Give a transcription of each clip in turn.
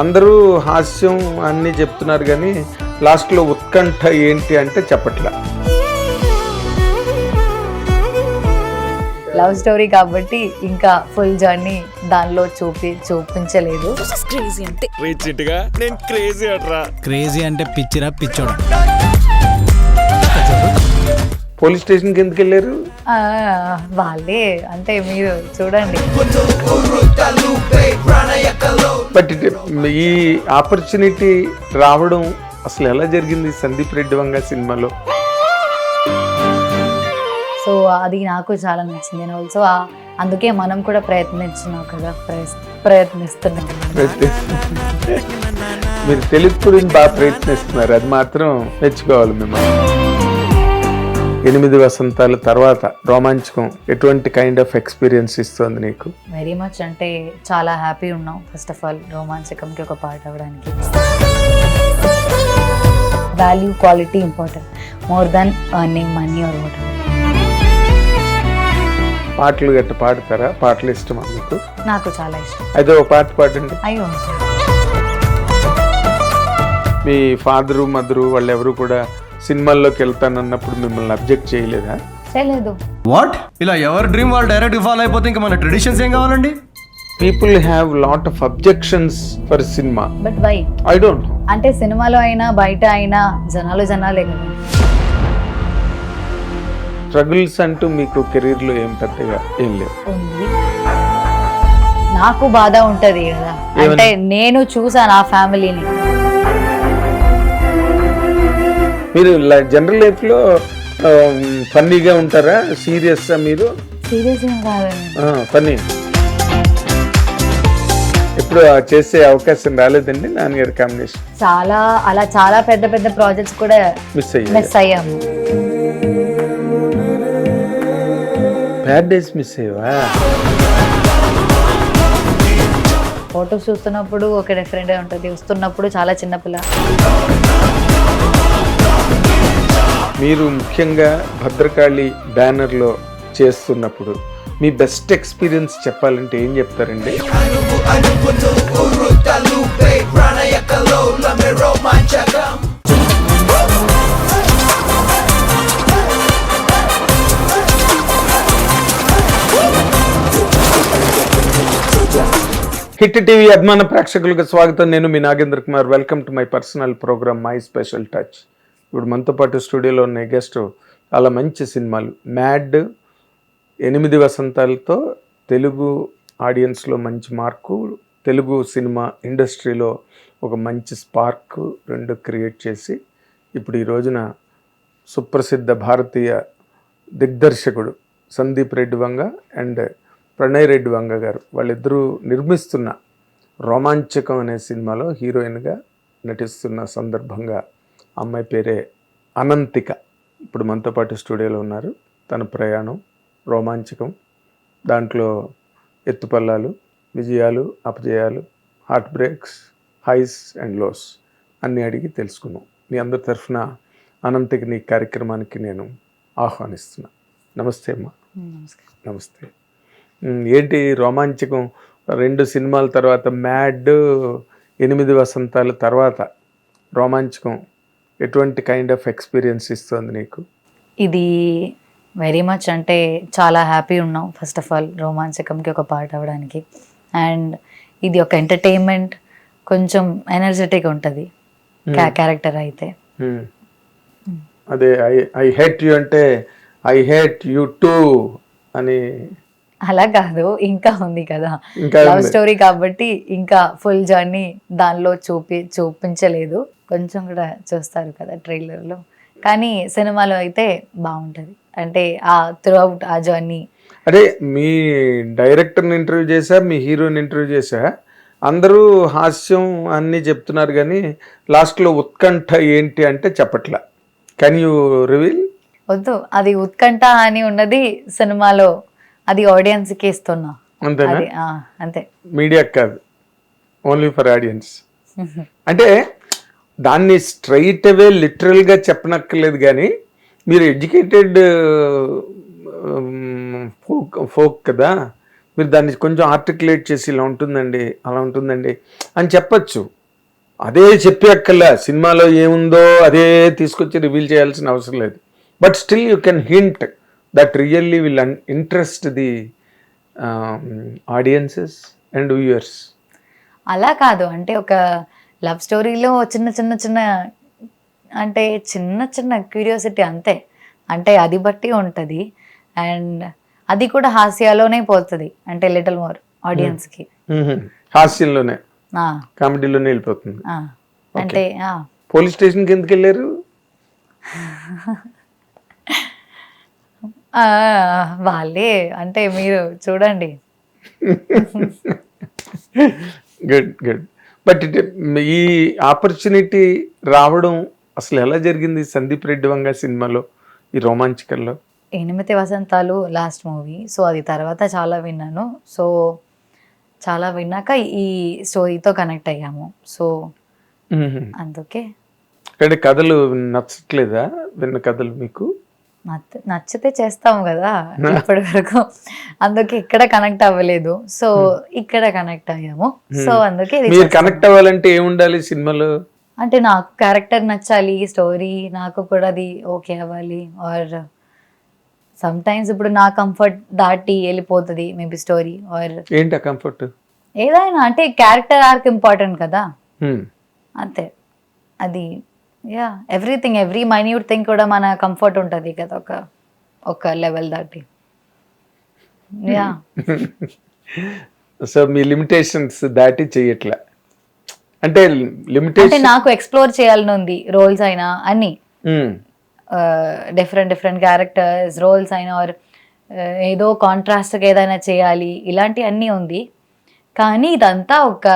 అందరూ హాస్యం అన్నీ చెప్తున్నారు కానీ లాస్ట్లో ఉత్కంఠ ఏంటి అంటే చెప్పట్లా. లవ్ స్టోరీ కాబట్టి ఇంకా ఫుల్ జర్నీ దానిలో చూపించలేదు. క్రేజీ అంటే పిచ్చిరా పిచ్చోడా. పోలీస్ స్టేషన్కి ఎందుకు వెళ్ళారు? వాళ్ళే అంటే మీరు చూడండి. బట్ ఈ ఆపర్చునిటీ రావడం అసలు ఎలా జరిగింది సందీప్ రెడ్డి వంగ సినిమాలో? సో అది నాకు చాలా నచ్చింది. నేను ఆల్సో అందుకే మనం కూడా ప్రయత్నిస్తున్నాం కదా, ప్రయత్నిస్తున్నాం. మీరు తెలుగు గురించి బాగా ప్రయత్నిస్తున్నారు, అది మాత్రం మెచ్చుకోవాలి మిమ్మల్ని. 8 వసంతాల తర్వాత రోమాంచకం ఎటువంటి కైండ్ ఆఫ్ ఎక్స్పీరియన్స్ ఇస్తుంది నీకు? వెరీ మచ్ అంటే చాలా హ్యాపీ ఉన్నాం. ఫస్ట్ ఆఫ్ ఆల్ రోమాంచకంకి ఒక పార్ట్ అవ్వడానికి. Value quality important more than earning money or what. పాటలు గట్ట పాడతారా? పాటలు ఇష్టమా మీకు? నాకు చాలా ఇష్టం. అయితే ఒక పాట పాడండి. అయ్యో, మీ ఫాదరు మదరు వాళ్ళు ఎవరు కూడా సినిమాల్లోకి వెళ్తానన్నప్పుడు మిమ్మల్ని అబ్జెక్ట్ చేయలేదా? చేయలేదు. వాట్? ఇలా ఎవరి డ్రీమ్ వాళ్ళు డైరెక్ట్ ఫాలో అయిపోతే ఇంకా మన ట్రెడిషన్స్ ఏం కావాలండి? People have lot of objections for cinema. But why? I don't know. అంటే సినిమాలో అయినా బయట అయినా జనాలే కదా. స్ట్రగుల్స్ అంటూ మీకు కెరీర్లో ఏం పెద్దగా ఏం లేవు? ఉంది, నాకు బాధ ఉంటది కదా. అంటే నేను చూసాను ఆ ఫ్యామిలీని. మీరు జనరల్ లైఫ్ లో ఫన్నీగా ఉంటారా? సీరియస్ మీరు? సీరియస్ ఏం కాదండి, ఫన్నీ. ఎప్పుడు చేసే అవకాశం రాలేదండి నాన్నగారి కాంబినేషన్? చాలా పెద్ద పెద్ద ప్రాజెక్ట్స్ కూడా మిస్ అయ్యాము. Paradise miss అయ్యవా? ఫోటోస్ చూస్తున్నప్పుడు ఒక డిఫరెంట్ ఉంటుంది, వస్తున్నప్పుడు చాలా చిన్నపిల్ల. మీరు ముఖ్యంగా భద్రకాళి బ్యానర్లో చేస్తున్నప్పుడు మీ బెస్ట్ ఎక్స్పీరియన్స్ చెప్పాలంటే ఏం చెప్తారండి? హిట్ టీవీ అభిమాన ప్రేక్షకులకు స్వాగతం. నేను మీ Nagendra Kumar. Welcome to my personal program my special touch. ఇప్పుడు మనతో పాటు స్టూడియోలో ఉన్న గెస్ట్ చాలా మంచి సినిమాలు. మ్యాడ్, 8 వసంతాలతో తెలుగు ఆడియన్స్లో మంచి మార్కు, తెలుగు సినిమా ఇండస్ట్రీలో ఒక మంచి స్పార్క్ రెండు క్రియేట్ చేసి ఇప్పుడు ఈ రోజున సుప్రసిద్ధ భారతీయ దిగ్దర్శకుడు సందీప్ రెడ్డి వంగ అండ్ ప్రణయ్ రెడ్డి వంగ గారు వాళ్ళిద్దరూ నిర్మిస్తున్న రోమాంచకం అనే సినిమాలో హీరోయిన్గా నటిస్తున్న సందర్భంగా అమ్మాయి పేరే అనంతిక ఇప్పుడు మనతో పాటు స్టూడియోలో ఉన్నారు. తన ప్రయాణం రోమాంచకం, దాంట్లో ఎత్తుపల్లాలు, విజయాలు, అపజయాలు, heart breaks, highs and lows అన్నీ అడిగి తెలుసుకున్నాం. మీ అందరి తరఫున అనంతికని కార్యక్రమానికి నేను ఆహ్వానిస్తున్నా. నమస్తే అమ్మా. నమస్తే. ఏంటి రోమాంచకం 2 సినిమాల తర్వాత, మ్యాడ్ 8 వసంతాల తర్వాత రోమాంచకం ఎటువంటి కైండ్ ఆఫ్ ఎక్స్పీరియన్స్ ఇస్తుంది నీకు? ఇది వెరీ మచ్ అంటే చాలా హ్యాపీ ఉన్నాం. ఫస్ట్ ఆఫ్ ఆల్ రోమాంచకంకి ఒక పార్ట్ అవ్వడానికి. అండ్ ఇది ఒక ఎంటర్టైన్మెంట్, కొంచెం ఎనర్జెటిక్ ఉంటుంది క్యారెక్టర్ అయితే. అదే ఐ హేట్ యూ అంటే ఐ హేట్ యూ టూ అని అలా కాదు, ఇంకా ఉంది కదా లవ్ స్టోరీ కాబట్టి ఇంకా ఫుల్ జర్నీ దానిలో చూపించలేదు. కొంచెం కూడా చూస్తారు కదా ట్రైలర్లో, కానీ సినిమాలో అయితే బాగుంటుంది. అంటే ఆ త్రూ అవుట్ ఆ జర్నీ. అదే మీ డైరెక్టర్ని ఇంటర్వ్యూ చేశా, మీ హీరోని ఇంటర్వ్యూ చేశా, అందరూ హాస్యం అన్నీ చెప్తున్నారు కానీ లాస్ట్లో ఉత్కంఠ ఏంటి అంటే చెప్పట్లా. Can you reveal? వద్దు, అది ఉత్కంఠ అని ఉన్నది సినిమాలో, అది ఆడియన్స్కి ఇస్తున్నా. అంతేనా? అంతే, మీడియా కాదు, ఓన్లీ ఫర్ ఆడియన్స్. అంటే దాన్ని స్ట్రైట్ అవే లిటరల్గా చెప్పనక్కర్లేదు, కానీ మీరు ఎడ్యుకేటెడ్ ఫోక్ కదా, మీరు దాన్ని కొంచెం ఆర్టికులేట్ చేసి ఇలా ఉంటుందండి అలా ఉంటుందండి అని చెప్పచ్చు. అదే చెప్పి అక్కర్లే, సినిమాలో ఏముందో అదే తీసుకొచ్చి రివీల్ చేయాల్సిన అవసరం లేదు. But still you can hint that really will interest the audiences and viewers. అలా కాదు, అంటే ఒక లవ్ స్టోరీలో చిన్న చిన్న చిన్న అంటే చిన్న చిన్న క్యూరియాసిటీ అంతే, అంటే అది బట్టి ఉంటుంది. అండ్ అది కూడా హాస్యాలోనే పోతుంది, అంటే లిటిల్ మోర్ ఆడియన్స్కి హాస్యంలోనే, కామెడీలోనే వెళ్ళిపోతుంది. అంటే పోలీస్ స్టేషన్కి ఎందుకు వెళ్ళారు? వాళ్ళే, అంటే మీరు చూడండి. Good good. బట్ ఈ ఆపర్చునిటీ రావడం అసలు ఎలా జరిగింది సందీప్ రెడ్డి వంగ సినిమాలో, ఈ రోమాంచికల్లో? 8 వసంతాలు లాస్ట్ మూవీ, సో అది తర్వాత చాలా విన్నాను. సో చాలా విన్నాక ఈ స్టోరీతో కనెక్ట్ అయ్యాము. సో అందుకే. అంటే కథలు నచ్చట్లేదా విన్న కథలు మీకు? నచ్చితే చేస్తాము కదా ఇప్పటి వరకు, అందుకే ఇక్కడ కనెక్ట్ అవ్వలేదు. సో ఇక్కడ కనెక్ట్ అయ్యాము. సో అందుకే మీరు కనెక్ట్ అవ్వాలంటే ఏముండాలి సినిమాలో? అంటే నాకు క్యారెక్టర్ నచ్చాలి, స్టోరీ నాకు కూడా అది ఓకే అవ్వాలి. ఆర్ సమ్ టైమ్స్ ఇప్పుడు నా కంఫర్ట్ దాటి వెళ్ళిపోతుంది మేబీ స్టోరీ. ఆర్ ఏంటి కంఫర్ట్? ఏదైనా, అంటే క్యారెక్టర్ ఆర్క్ ఇంపార్టెంట్ కదా, అంతే. అది yeah everything, every minute thing కూడా మన కంఫర్ట్ ఉంటుంది కదా ఒక లెవెల్ దాటి. యా సో మీ లిమిటేషన్స్ దాటి చెయ్యట్లే అంటే లిమిటేషన్, అంటే నాకు ఎక్స్ప్లోర్ చేయాలని ఉంది, రోల్స్ అయినా అన్ని డిఫరెంట్ క్యారెక్టర్స్ రోల్స్ అయినా, ఆర్ ఏదో కాంట్రాస్ట్గా ఏదైనా చేయాలి, ఇలాంటి అన్నీ ఉంది. కానీ ఇదంతా ఒక,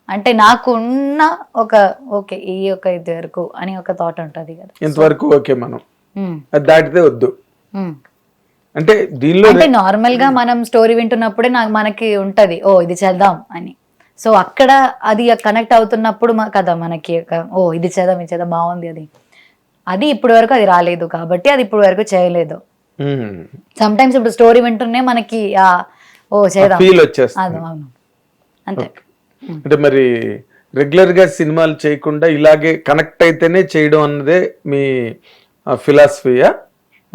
అంటే నాకున్న ఒక ఓకే ఈ ఒక ఇది వరకు అని ఒక థాట్ ఉంటుంది కదా, ఇంతవరకు ఓకే, మనం అది దాటితే వద్దు. అంటే దీనిలో అంటే నార్మల్ గా మనం స్టోరీ వింటున్నప్పుడే మనకి ఉంటది ఓ ఇది చేద్దాం అని. సో అక్కడ అది కనెక్ట్ అవుతున్నప్పుడు కదా మనకి ఓ ఇది చేద్దాం బాగుంది అది ఇప్పటి వరకు అది రాలేదు కాబట్టి అది ఇప్పటి వరకు చేయలేదు. సమ్ టైమ్స్ ఇప్పుడు స్టోరీ వింటున్నే మనకి ఓ చేద్దాం ఫీల్ వచ్చేస్తుంది. అవును అంతే. అంటే మరి రెగ్యులర్ గా సినిమాలు చేయకుండా ఇలాగే కనెక్ట్ అయితేనే చేయడం అన్నదే మీ ఫిలాసఫీయా?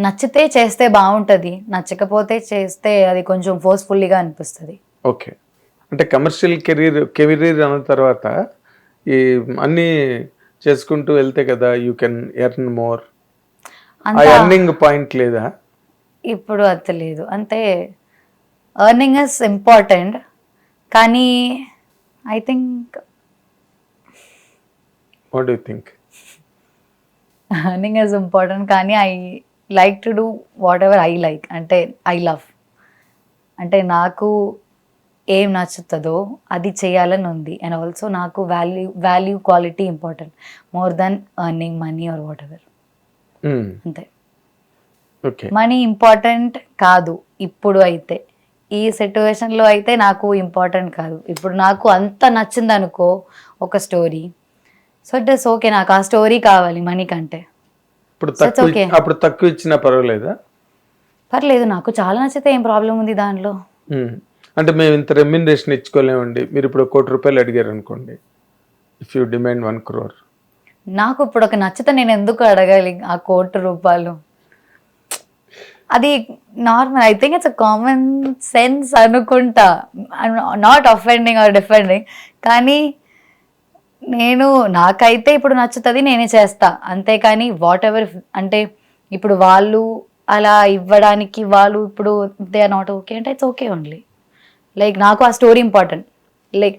నచ్చితే చేస్తే బాగుంటది, నచ్చకపోతే చేస్తే అది కొంచెం ఫోర్స్ఫుల్లీగా అనిపిస్తుంది. ఓకే. అంటే కమర్షియల్ కెరీర్ అన్న తర్వాత ఈ అన్ని చేసుకుంటూ వెళ్తే కదా యూ కెన్ ఎర్న్ మోర్. ఆ ఎర్నింగ్ పాయింట్ లేదా ఇప్పుడు? అది లేదు, అంటే ఎర్నింగ్ ఇస్ ఇంపార్టెంట్, కానీ I think what do you think? Earning is important, కానీ I like to do whatever I like, అంటే ఐ లవ్, అంటే నాకు ఏం నచ్చుతుందో అది చేయాలని ఉంది. అండ్ ఆల్సో నాకు value quality important more than earning money or whatever. అంతే. మనీ ఇంపార్టెంట్ కాదు ఇప్పుడు, అయితే ఈ సిచ్యువేషన్లో అయితే నాకు ఇంపార్టెంట్ కాదు. ఇప్పుడు నాకు అంత నచ్చింది అనుకో ఒక story, so it is okay, నాకు ఆ స్టోరీ కావాలి మనీ కంటే. అప్పుడు తక్కువ ఇచ్చినా పర్వాలేదా? పర్లేదు, నాకు చాలా నచ్చితే ఏం ప్రాబ్లం ఉంది దానిలో. అంటే మేము ఇంత రెమ్యునరేషన్ ఇచ్చుకోలేమండి, మీరు ఇప్పుడు ₹1 కోటి అడిగారు అనుకోండి, ఇఫ్ యూ డిమాండ్ 1 crore, నాకు ఇప్పుడు ఒక నచ్చితే నేను ఎందుకు అడగాలి ఆ ₹1 కోటి? అది normal, I think it's a common sense అనుకుంటా. నాట్ అఫెండింగ్ ఆర్ డిఫెండింగ్, కానీ నాకైతే ఇప్పుడు నచ్చుతుంది, నేనే చేస్తా. అంతేకాని వాట్ ఎవర్, అంటే ఇప్పుడు వాళ్ళు అలా ఇవ్వడానికి వాళ్ళు ఇప్పుడు దే ఆర్ నాట్ ఓకే అంటే ఇట్స్ ఓకే ఓన్లీ. లైక్ నాకు ఆ స్టోరీ ఇంపార్టెంట్, లైక్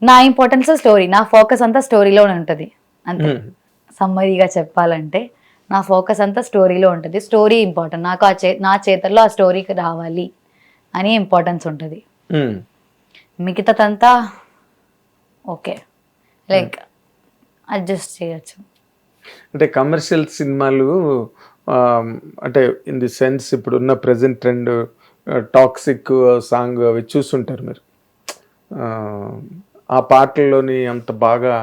నా ఇంపార్టెన్స్ స్టోరీ, నా ఫోకస్ అంతా స్టోరీలోనే ఉంటుంది అంతే. సమ్మరీగా చెప్పాలంటే నా ఫోకస్ అంతా స్టోరీలో ఉంటుంది, స్టోరీ ఇంపార్టెంట్ నాకు. నా చేతల్లో ఆ స్టోరీకి రావాలి అని ఇంపార్టెన్స్ ఉంటుంది. మిగతాదంతా ఓకే, లైక్ అడ్జస్ట్ చేయొచ్చు. అంటే కమర్షియల్ సినిమాలు అంటే ఇన్ ది సెన్స్ ఇప్పుడున్న ప్రజెంట్ ట్రెండ్ టాక్సిక్ సాంగ్ అవి చూస్తుంటారు మీరు, ఆ పాటల్లోని అంత బాగా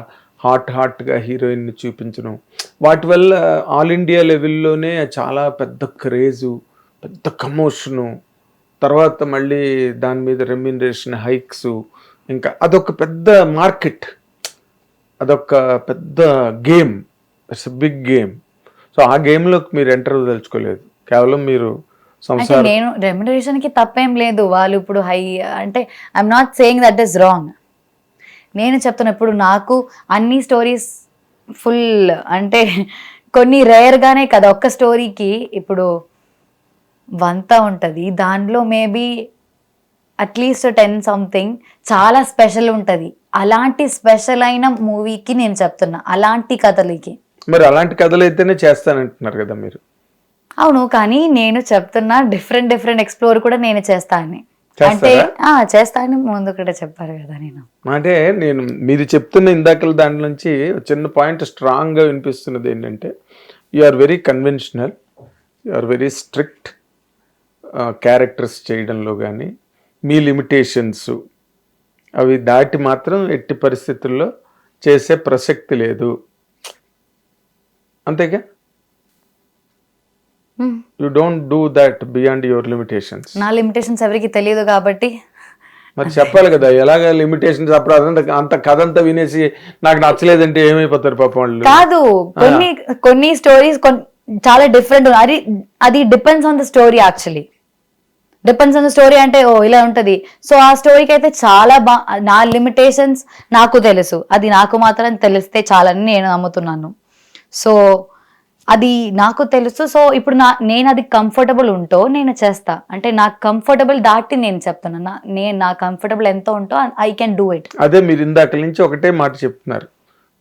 హాట్గా హీరోయిన్ని చూపించడం, వాటి వల్ల ఆల్ ఇండియా లెవెల్లోనే చాలా పెద్ద క్రేజు, పెద్ద కమోషను, తర్వాత మళ్ళీ దాని మీద రెమ్యూనరేషన్ హైక్స్, ఇంకా అదొక పెద్ద మార్కెట్, అదొక పెద్ద game, it's big game. So ఆ గేమ్లోకి మీరు ఎంటర్ తెలుసుకోలేదు, కేవలం మీరు అంటే సంసారం. నేను రెమ్యునరేషన్ కి తప్పేం లేదు, వాళ్ళు ఇప్పుడు హై అంటే I'm not saying that is wrong. నేను చెప్తున్నా ఇప్పుడు నాకు అన్ని స్టోరీస్ ఫుల్ అంటే కొన్ని రేర్గానే కదా, ఒక్క స్టోరీకి ఇప్పుడు 100 ఉంటుంది, దానిలో మేబీ అట్లీస్ట్ 10 సంథింగ్ చాలా స్పెషల్ ఉంటుంది. అలాంటి స్పెషల్ అయిన మూవీకి నేను చెప్తున్నా, అలాంటి కథలకి. మరి అలాంటి కథలు అయితేనే చేస్తానంటున్నారు కదా మీరు. అవును, కానీ నేను చెప్తున్నా డిఫరెంట్ ఎక్స్ప్లోర్ కూడా నేను చేస్తాను. అంటే చేస్తారా? చేస్తానని ముందు కూడా చెప్పారు కదా. నేను అంటే నేను మీరు చెప్తున్న ఇందాకల దాంట్లో నుంచి చిన్న పాయింట్ స్ట్రాంగ్గా వినిపిస్తున్నది ఏంటంటే, you are very conventional, you are very strict characters చేయడంలో, కానీ మీ లిమిటేషన్స్ అవి దాటి మాత్రం ఎట్టి పరిస్థితుల్లో చేసే ప్రసక్తి లేదు, అంతేగా? You don't do that beyond your limitations. నా లిమిటేషన్స్ ఎవరికి తెలియదు కాబట్టి మరి చెప్పాలి కదా ఎలాగ లిమిటేషన్స్. అప్పుడు అదంతా అంత కథ అంతా వినేసి నాకు నచ్చలేదంటే ఏమైపోతారు పాపం వాళ్ళు. కాదు, కొన్ని స్టోరీస్ చాలా డిఫరెంట్. అది depends on the story. Actually depends on the story అంటే ఓ ఇలా ఉంటది. సో ఆ స్టోరీకి అయితే చాలా నా లిమిటేషన్స్ నాకు తెలుసు, అది నాకు మాత్రం తెలిస్తే చాలని నేను నమ్ముతున్నాను. సో అది నాకు తెలుసు. సో ఇప్పుడు నేను అది కంఫర్టబుల్ ఉంటో నేను చేస్తా, అంటే నాకు కంఫర్టబుల్ దాటి నేను చెప్తున్నా, నా కంఫర్టబుల్ ఎంత ఉంటో ఐ కెన్ డూ ఇట్. అదే మీరు ఇందాక నుంచి ఒకటే మాట చెప్తున్నారు,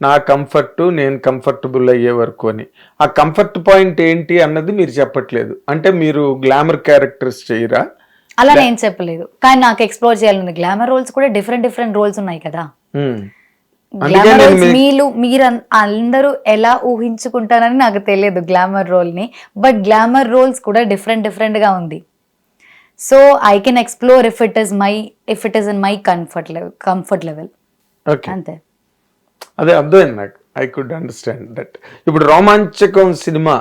నా కంఫర్ట్ నేను కంఫర్టబుల్ అయ్యే వరకు అని. ఆ కంఫర్ట్ పాయింట్ ఏంటి అన్నది మీరు చెప్పట్లేదు. అంటే మీరు గ్లామర్ క్యారెక్టర్స్ చేయరా? అలా నేను చెప్పలేదు, కానీ నాకు ఎక్స్ప్లోర్ చేయాలని. గ్లామర్ రోల్స్ కూడా డిఫరెంట్ రోల్స్ ఉన్నాయి కదా. గ్లామర్ రోల్స్ మీరు అందరూ ఎలా ఊహించుకుంటారని నాకు తెలియదు గ్లామర్ రోల్ ని, బట్ గ్లామర్ రోల్స్ కూడా డిఫరెంట్ గా ఉంది. So I can explore if it is in my comfort level. అంతే. అదే అర్థమైంది నాకు, ఐ కుడ్ అండర్స్టాండ్ దట్. ఇప్పుడు రోమాంచకం సినిమా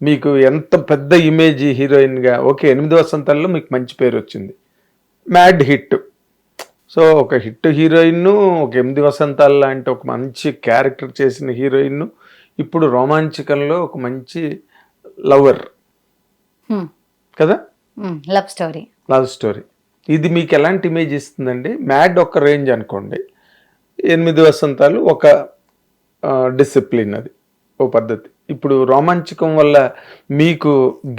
మీకు ఎంత పెద్ద ఇమేజ్ హీరోయిన్గా, ఓకే 8 వసంతాల్లో మీకు మంచి పేరు వచ్చింది, మ్యాడ్ హిట్. సో ఒక హిట్ హీరోయిన్, ఒక 8 వసంతాలు లాంటి ఒక మంచి క్యారెక్టర్ చేసిన హీరోయిన్, ఇప్పుడు రోమాంచకంలో ఒక మంచి లవర్ కదా, లవ్ స్టోరీ. ఇది మీకు ఎలాంటి ఇమేజ్ ఇస్తుందండి? మ్యాడ్ ఒక రేంజ్ అనుకోండి, 8 వసంతాలు ఒక డిసిప్లిన్, అది ఓ పద్ధతి. ఇప్పుడు రోమాంచకం వల్ల మీకు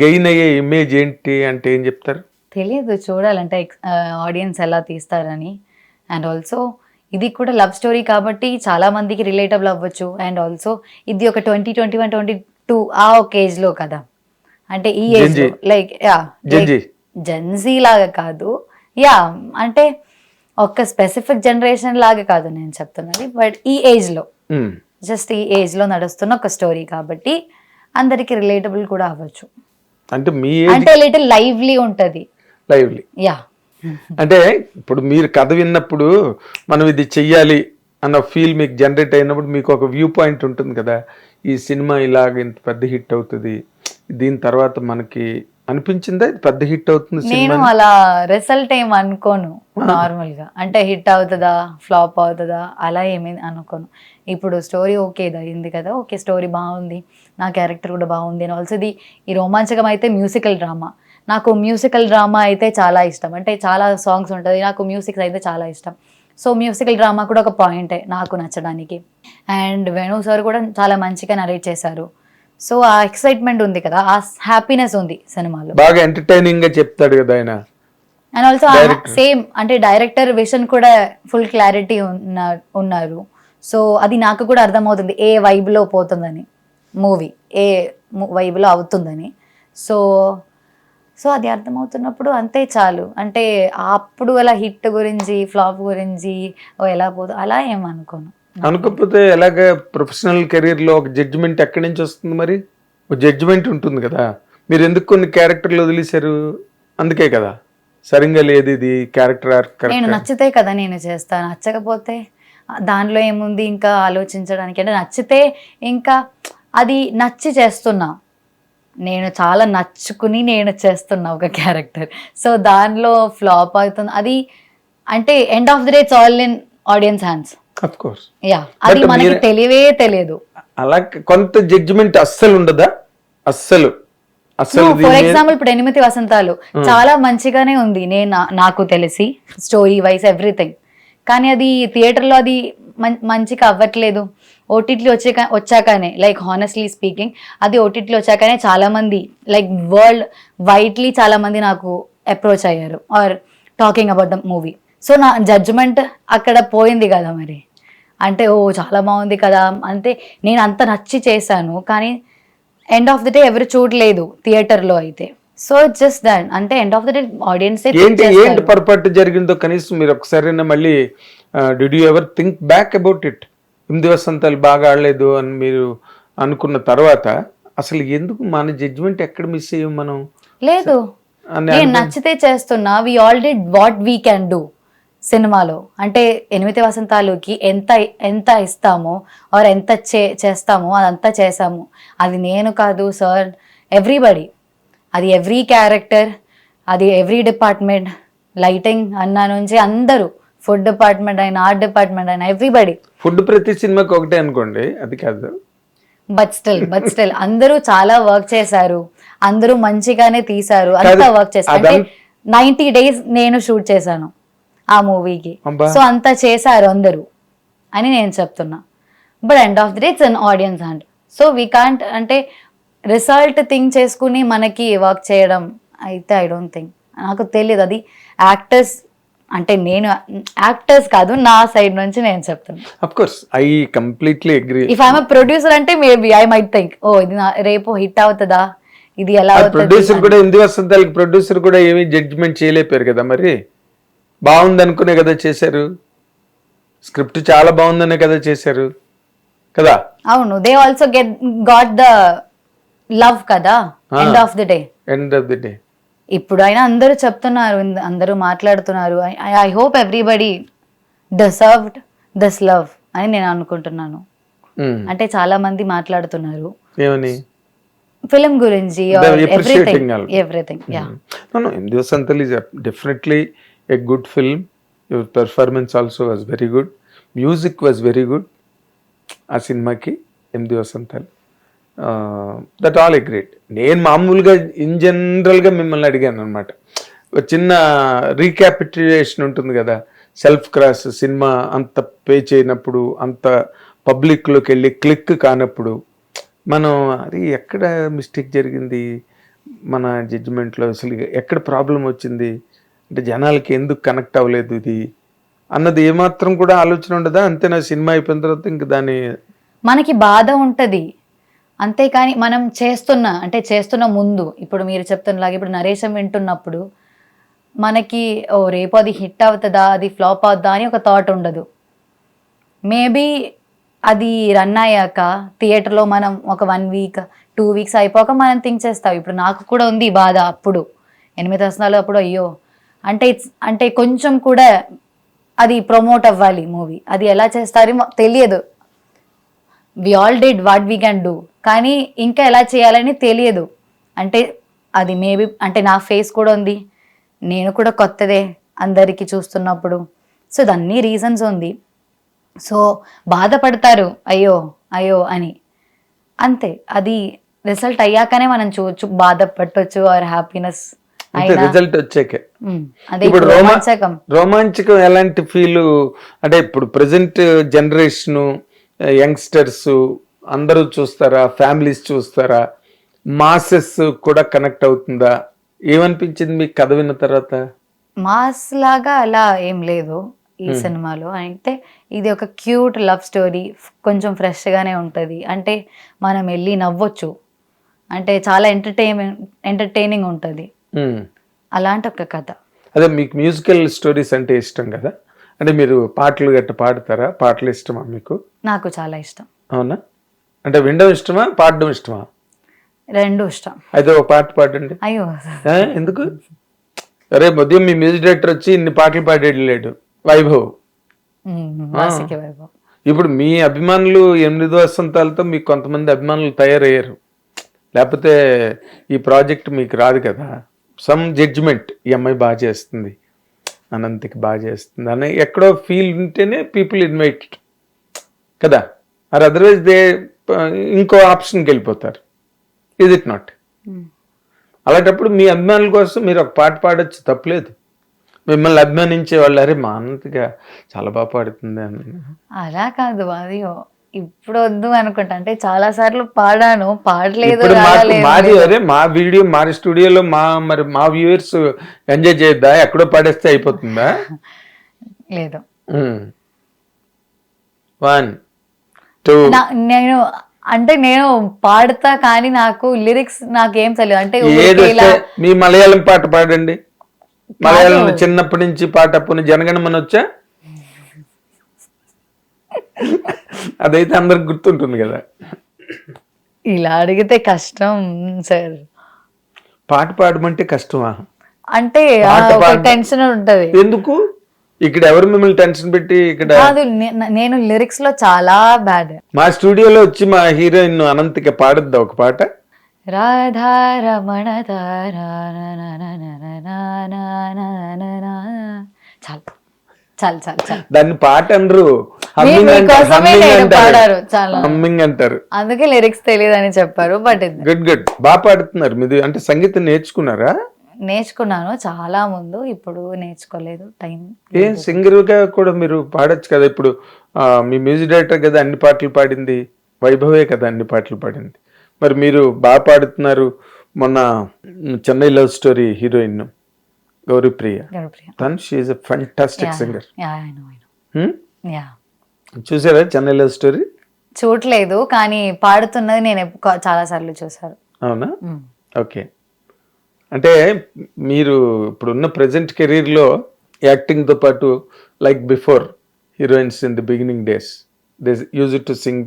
గెయిన్ అయ్యే ఇమేజ్ ఏంటి అంటే ఏం చెప్తారు? తెలియదు, చూడాలంటే ఆడియన్స్ ఎలా తీస్తారని. అండ్ ఆల్సో ఇది కూడా లవ్ స్టోరీ కాబట్టి చాలా మందికి రిలేటబుల్ అవ్వచ్చు. అండ్ ఆల్సో ఇది ఒక 20, 21, 22 ఆ ఒక ఏజ్ లో కదా, అంటే ఈ ఏజ్ లో లైక్ జెన్జీ లాగా కాదు, అంటే ఒక స్పెసిఫిక్ జనరేషన్ లాగా కాదు నేను చెప్తున్నది, బట్ ఈ ఏజ్ లో, జస్ట్ ఈ ఏజ్ లో నడుస్తున్న ఒక స్టోరీ కాబట్టి అందరికి రిలేటబుల్ కూడా అవ్వచ్చు. అంటే లిటిల్ లైవ్లీ ఉంటది. లైవ్లీ అంటే ఇప్పుడు మీరు కథ విన్నప్పుడు మనం ఇది చెయ్యాలి అన్న ఫీల్ మీకు జనరేట్ అయినప్పుడు మీకు ఒక వ్యూ పాయింట్ ఉంటుంది కదా, ఈ సినిమా ఇలాగ ఇంత పెద్ద హిట్ అవుతుంది, దీని తర్వాత మనకి అనిపించిందా ఇది పెద్ద హిట్ అవుతుంది? నేను అలా రిజల్ట్ ఏం అనుకోను నార్మల్ గా, అంటే హిట్ అవుతుందా ఫ్లాప్ అవుతుందా అలా ఏమీ అనుకోను. ఇప్పుడు స్టోరీ ఓకే అయింది కదా, ఓకే స్టోరీ బాగుంది, నా క్యారెక్టర్ కూడా బాగుంది. అండ్ ఆల్సో ఈ రోమాంచకం అయితే మ్యూజికల్ డ్రామా, నాకు మ్యూజికల్ డ్రామా అయితే చాలా ఇష్టం. అంటే చాలా సాంగ్స్ ఉంటుంది, నాకు మ్యూజిక్ అయితే చాలా ఇష్టం. సో మ్యూజికల్ డ్రామా కూడా ఒక పాయింటే నాకు నచ్చడానికి. అండ్ వేణు సార్ కూడా చాలా మంచిగా నరేట్ చేశారు. సో ఆ ఎక్సైట్మెంట్ ఉంది కదా, ఆ హ్యాపీనెస్ ఉంది సినిమాలో, బాగా ఎంటర్టైనింగ్ గా చెప్తాడు కదా ఆయన. అండ్ ఆల్సో సేమ్ అంటే డైరెక్టర్ విషన్ కూడా ఫుల్ క్లారిటీ ఉన్నారు. సో అది నాకు కూడా అర్థమవుతుంది ఏ వైబ్ లో పోతుందని, మూవీ ఏ వైబ్ లో అవుతుందని. సో అది అర్థమవుతున్నప్పుడు అంతే చాలు. అంటే అప్పుడు అలా హిట్ గురించి ఫ్లాప్ గురించి ఎలా పోదు అలా ఏమనుకోను. అనుకోకపోతే ఎలాగ ప్రొఫెషనల్ కెరీర్ లో ఒక జడ్జిమెంట్ ఎక్కడి నుంచి వస్తుంది? మరి ఒక జడ్జిమెంట్ ఉంటుంది కదా, మీరు ఎందుకు కొన్ని క్యారెక్టర్లు వదిలేశారు? అందుకే కదా సరిగ్గా లేదు ఇది క్యారెక్టర్. నేను నచ్చితే కదా నేను చేస్తాను, నచ్చకపోతే దానిలో ఏముంది ఇంకా ఆలోచించడానికి. అంటే నచ్చితే ఇంకా అది నచ్చి చేస్తున్నా, నేను చాలా నచ్చుకుని నేను చేస్తున్నా ఒక క్యారెక్టర్. సో దానిలో ఫ్లాప్ అవుతుంది అది. అంటే end of the day it's all in audience hands. Of course yeah, అది మనకి తెలియదు. అలా కొంత జడ్జిమెంట్ అస్సలు ఉండదా? అస్సలు ఫర్ ఎగ్జాంపుల్ ఇప్పుడు 8 వసంతాలు చాలా మంచిగానే ఉంది నాకు తెలిసి, స్టోరీ వైజ్ ఎవ్రీథింగ్. కానీ అది థియేటర్లో అది మంచిగా అవ్వట్లేదు. ఓటీటీలో వచ్చాకనే, లైక్ హానెస్ట్లీ స్పీకింగ్, అది ఓటీటీలో వచ్చాకనే చాలా మంది లైక్ వరల్డ్ వైడ్లీ చాలా మంది నాకు అప్రోచ్ అయ్యారు or talking about the movie. So నా జడ్జ్మెంట్ అక్కడ పోయింది కదా మరి. అంటే చాలా బాగుంది కదా, అంటే నేను అంత నచ్చి చేశాను కానీ ఎండ్ ఆఫ్ ది డే ఎవరు చూడలేదు థియేటర్లో అయితే. సో జస్ట్ దాట్, అంటే end of the day audience ఏంటి పొరపాటు జరిగిందో కనీసం మీరు ఒకసారి మళ్ళీ did you ever think back about it? 8 వసంతాలు బాగా ఆడలేదు అని మీరు అనుకున్న తర్వాత అసలు ఎందుకు మన జడ్జిమెంట్ ఎక్కడ మిస్ అయ్యాం మనం? లేదు, నేను నచ్చితే చేస్తున్నా. We all did what we can do సినిమాలో. అంటే 8 వసంతాలుకి ఎంత ఇస్తామో ఆర్ ఎంత చేస్తామో అదంతా చేసాము. అది నేను కాదు సార్, ఎవ్రీబడి, అది ఎవ్రీ క్యారెక్టర్, అది ఎవ్రీ డిపార్ట్మెంట్, లైటింగ్ అన్నా నుంచి అందరూ, ఫుడ్ డిపార్ట్మెంట్ అయినా, ఆర్ట్ డిపార్ట్మెంట్ అయినా, ఎవ్రీబడి. ఫుడ్ ప్రతి సినిమాకి ఒకటే అనుకోండి, అది కాదు. బట్ స్టిల్ అందరూ చాలా వర్క్ చేశారు, అందరూ మంచిగానే తీశారు, అంతా వర్క్ చేశారు. అంటే 90 days నేను షూట్ చేశాను ఆ మూవీకి. సో అంతా చేశారు అందరూ అని నేను చెప్తున్నా. But end of the day it's an audience hand. So we can't, అంటే రిజల్ట్ థింక్ చేసుకుని మనకి వర్క్ చేయడం అయితే ఐ డోంట్ థింక్, నాకు తెలియదు. అది యాక్టర్స్, అంటే నేను యాక్టర్స్ కాదు, నా సైడ్ నుంచి నేను చెప్తున్నా. Of course I completely agree. If I'm a producer అంటే మేబీ ఐ మైట్ థింక్, ఇది రేపు హిట్ అవుతుందా, ఇది ఎలా అవుతుంది. ప్రొడ్యూసర్ కూడా 8 వసంతాలకి ప్రొడ్యూసర్ కూడా ఏమీ జడ్జిమెంట్ చేయలేపారు కదా మరి. బాగుంది అనుకునే కదా చేశారు, స్క్రిప్ట్ చాలా బాగుందనే కదా చేశారు కదా. అవును, they also got the love కదా ఎండ్ ఆఫ్ ది డే. ఇప్పుడు అయినా అందరూ చెప్తున్నారు, అందరూ మాట్లాడుతున్నారు. I hope everybody deserved this love అని నేను అనుకుంటున్నాను. అంటే చాలా మంది మాట్లాడుతున్నారు ఏమని, ఫిలిం గురించి, everything. Yeah, 8 Vasanthalu is definitely a good film. Your performance also was very good. Music was very good. ఆ సినిమాకి 8 వసంతాలు, దట్ ఆల్ అగ్రీడ్. నేను మామూలుగా ఇన్ జనరల్గా మిమ్మల్ని అడిగాను అనమాట. చిన్న రీక్యాపిట్యులేషన్ ఉంటుంది కదా, సెల్ఫ్ క్రాస్ సినిమా అంత పే చేయనప్పుడు, అంత పబ్లిక్లోకి వెళ్ళి క్లిక్ కానప్పుడు మనం అది ఎక్కడ మిస్టేక్ జరిగింది, మన జడ్జిమెంట్లో అసలు ఎక్కడ ప్రాబ్లం వచ్చింది, అంటే జనాలకి ఎందుకు కనెక్ట్ అవ్వలేదు ఇది అన్నది ఏమాత్రం కూడా ఆలోచన ఉండదా? అంతేనా, సినిమా అయిపోయిన తర్వాత ఇంక దాని మనకి బాధ ఉంటుంది అంతేకాని మనం చేస్తున్న ముందు, ఇప్పుడు మీరు చెప్తున్నలాగా ఇప్పుడు నరేషన్ వింటున్నప్పుడు మనకి రేపు అది హిట్ అవుతుందా, అది ఫ్లాప్ అవుతుందా అని ఒక థాట్ ఉండదు. మేబీ అది రన్ అయ్యాక థియేటర్లో మనం ఒక 1 week 2 weeks అయిపోక మనం థింక్ చేస్తాం. ఇప్పుడు నాకు కూడా ఉంది బాధ అప్పుడు 8 వసంతాలు అప్పుడు. అయ్యో, అంటే కొంచెం కూడా అది ప్రమోట్ అవ్వాలి మూవీ, అది ఎలా చేస్తారో తెలియదు. We all did what we can do, కానీ ఇంకా ఎలా చేయాలని తెలియదు. అంటే అది మేబీ, అంటే నా ఫేస్ కూడా ఉంది, నేను కూడా కొత్తదే అందరికీ చూస్తున్నప్పుడు. సో దాన్ని రీజన్స్ ఉంది. సో బాధపడతారు అయ్యో అని, అంతే. అది రిజల్ట్ అయ్యాకనే మనం చూడొచ్చు, బాధపడవచ్చు ఆర్ హ్యాపీనెస్ రిజల్ట్ వచ్చాకే. ఇప్పుడు రోమాంచకం ఎలాంటి ఫీల్ అంటే ఇప్పుడు ప్రజెంట్ జనరేషన్ యంగ్స్టర్స్ అందరూ చూస్తారా, ఫ్యామిలీస్ చూస్తారా, మాసెస్ కూడా కనెక్ట్ అవుతుందా? ఏమనిపించింది మీకు కథ విన్న తర్వాత? మాస్ లాగా అలా ఏం లేదు ఈ సినిమాలో. అయితే ఇది ఒక క్యూట్ లవ్ స్టోరీ, కొంచెం ఫ్రెష్గానే ఉంటుంది. అంటే మనం వెళ్ళి నవ్వొచ్చు, అంటే చాలా ఎంటర్టైనింగ్ ఉంటుంది. అలాంటి ఒక కథ. అదే మీకు మ్యూజికల్ స్టోరీస్ అంటే ఇష్టం కదా, అంటే మీరు పాటలు గట్ట పాడతారా? పాటలు ఇష్టమా మీకు? నాకు చాలా ఇష్టం. అవునా? అంటే వినడం ఇష్టమా, పాడడం ఇష్టమా? 2 ఇష్టం. అయితే ఒక పాట పాడండి. అయ్యో ఎందుకు? అరే ఉదయం మీ మ్యూజిక్ డైరెక్టర్ వచ్చి ఇన్ని పాటలు పాడేది లేడు, వైభవ్. వైభవ్ ఇప్పుడు మీ అభిమానులు 8 వసంతాలతో మీకు కొంతమంది అభిమానులు తయారయ్యారు. లేకపోతే ఈ ప్రాజెక్ట్ మీకు రాదు కదా. సమ్ జడ్జిమెంట్, ఈ అమ్మాయి బాగా చేస్తుంది, అనంతకి బాగా చేస్తుంది అని ఎక్కడో ఫీల్ ఉంటేనే పీపుల్ ఇన్వైట్ కదా. ఆర్ అదర్వైజ్ దే ఇంకో ఆప్షన్కి వెళ్ళిపోతారు. Is it not? అలాంటప్పుడు మీ అభిమానుల కోసం మీరు ఒక పాట పాడొచ్చు, తప్పలేదు. మిమ్మల్ని అభిమానించే వాళ్ళు, అరే మా అనంతగా చాలా బాగా పాడుతుంది అని. అలా కాదు, అది ఇప్పుడు వద్దు అనుకుంటా. అంటే చాలా సార్లు పాడాను, పాడలేదు, ఇప్పుడు రాలేదు. మాది అరే మా వీడియో మా స్టూడియోలో మరి మా వ్యూవర్స్ ఎంజాయ్ చేయొద్దా? ఎక్కడో పాడేస్తే అయిపోతుందా? లేదు. 1 2 నేను పాడతా, కానీ నాకు లిరిక్స్ నాకేం తెలియదు. అంటే ఏదో ఇలా మీ మలయాళం పాట పాడండి. మలయాళం చిన్నప్పటి నుంచి పాట అప్పుడు జనగణమన వచ్చా? అదైతే అందరికి గుర్తుంటుంది కదా. ఇలా అడిగితే కష్టం సార్. పాట పాడమంటే కష్టమా? అంటే టెన్షన్ ఉంటది. ఎందుకు? ఇక్కడ ఎవరు మిమ్మల్ని టెన్షన్ పెట్టి? ఇక్కడ కాదు, నేను లిరిక్స్ లో చాలా బ్యాడ్. మా స్టూడియోలో వచ్చి మా హీరోయిన్ అనంతకి పాడద్దా ఒక పాట? రాధా రమణ చాలు చాలు చాలు చాలు. దాన్ని పాట అనరు, హమ్మింగ్ అంటారు. అందుకే లిరిక్స్ తెలియదు అని చెప్పారు. బట్ గుడ్ గుడ్, బాగా పాడుతున్నారు. మీది అంటే సంగీతం నేర్చుకున్నారా? నేర్చుకున్నాను చాలా ముందు, ఇప్పుడు నేర్చుకోలేదు, టైం. ఏ సింగర్ గా కూడా మీరు పాడొచ్చు కదా. ఇప్పుడు మీ మ్యూజిక్ డైరెక్టర్ కదా అన్ని పాటలు పాడింది, వైభవే కదా అన్ని పాటలు పాడింది. మరి మీరు బాగా పాడుతున్నారు. మొన్న Chennai love story heroine Gouri Priya, తను షీఈస్ ఎ ఫంటాస్టిక్ సింగర్. చూసారా చెన్నై లవ్ స్టోరీ? చూడలేదు, కానీ పాడుతున్నది నేను చాలా సార్లు చూసాను. అవునా? ఓకే. అంటే మీరు ఇప్పుడున్న ప్రజెంట్ కెరీర్లో యాక్టింగ్తో పాటు, like before heroines in the beginning days they use to sing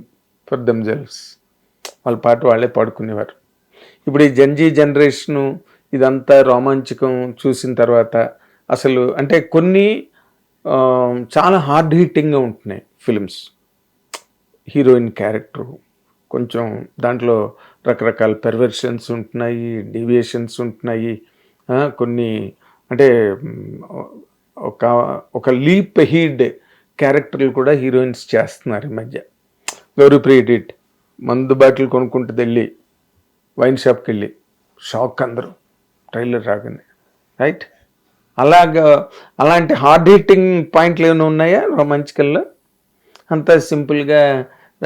for themselves. వాళ్ళ పాట వాళ్ళే పాడుకునేవారు. ఇప్పుడు ఈ జంజీ జనరేషను ఇదంతా రోమాంచకం చూసిన తర్వాత అసలు అంటే కొన్ని చాలా హార్డ్ హిట్టింగ్గా ఉంటున్నాయి ఫిల్మ్స్. హీరోయిన్ క్యారెక్టరు కొంచెం దాంట్లో రకరకాల పెర్వర్షన్స్ ఉంటున్నాయి, డీవియేషన్స్ ఉంటున్నాయి. కొన్ని అంటే ఒక లీప్ హీడ్ క్యారెక్టర్లు కూడా హీరోయిన్స్ చేస్తున్నారు ఈ మధ్య. గౌరీప్రియ డిడ్. మందు బాటిల్ కొనుక్కుంటూ వెళ్ళి వైన్ షాప్కి వెళ్ళి షాక్ అందరూ ట్రైలర్ రాగానే, రైట్? అలాంటి హార్డ్ హిట్టింగ్ పాయింట్లు ఏమైనా ఉన్నాయా రొమాంటికల్లో? అంతా సింపుల్గా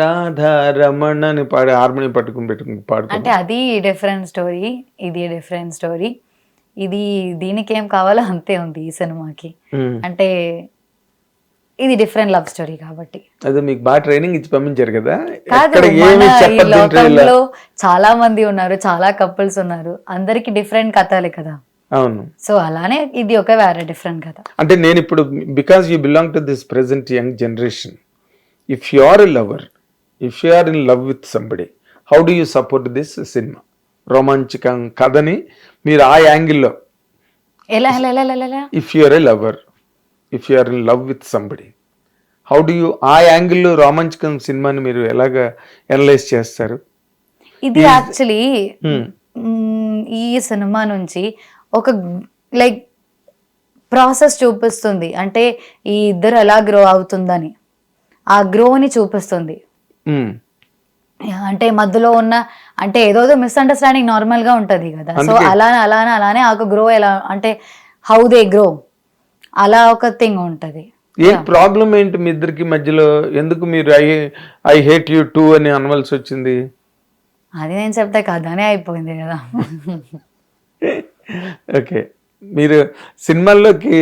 రాధా రమణ అని పాడి హార్మోనియం పెట్టుకుని పాడుకో. అంటే అది డిఫరెంట్ స్టోరీ, ఇది డిఫరెంట్ స్టోరీ. ఇది దీనికి ఏం కావాలో అంతే ఉంది ఈ సినిమాకి. అంటే ఇది డిఫరెంట్ లవ్ స్టోరీ కాబట్టి. అదే మీకు బాగా ట్రైనింగ్ ఇచ్చి పంపించారు కదా. కాదు, ఈ లోకంలో చాలా మంది ఉన్నారు, చాలా కపుల్స్ ఉన్నారు, అందరికి డిఫరెంట్ కథలే కదా. అవును. సో అలానే ఇది ఒక వేరే డిఫరెంట్ కథ. అంటే నేను ఇప్పుడు because you belong to this present young generation, if you are a lover, if you are in love with somebody, how do you support this cinema? Romanchakam కథని మీరు ఆ యాంగిల్లో, ఎలా if you are a lover, if you are in love with somebody, how do you ఆ యాంగిల్లో రోమాంచకం సినిమాని మీరు ఎలాగా అనలైజ్ చేస్తారు? ఇది యాక్చువల్లీ ఈ సినిమా నుంచి ఒక లైక్ ప్రాసెస్ చూపిస్తుంది. అంటే ఈ ఇద్దరు ఎలా గ్రో అవుతుందని, ఆ గ్రోని చూపిస్తుంది. అంటే మధ్యలో ఉన్న అంటే ఏదో మిస్అండర్స్టాండింగ్ నార్మల్ గా ఉంటది కదా. సో అలానే ఆ గ్రో ఎలా అంటే హౌ దే గ్రో, అలా ఒక థింగ్ ఉంటది. ఏ ప్రాబ్లం ఏంటి మీ ఇద్దరికి మధ్యలో? ఎందుకు మీరు ఐ హేట్ యూ టూ అని అనవలసి వచ్చింది? అది నేను చెప్తే కథనే అయిపోయింది కదా. ఓకే. మీరు సినిమాల్లోకి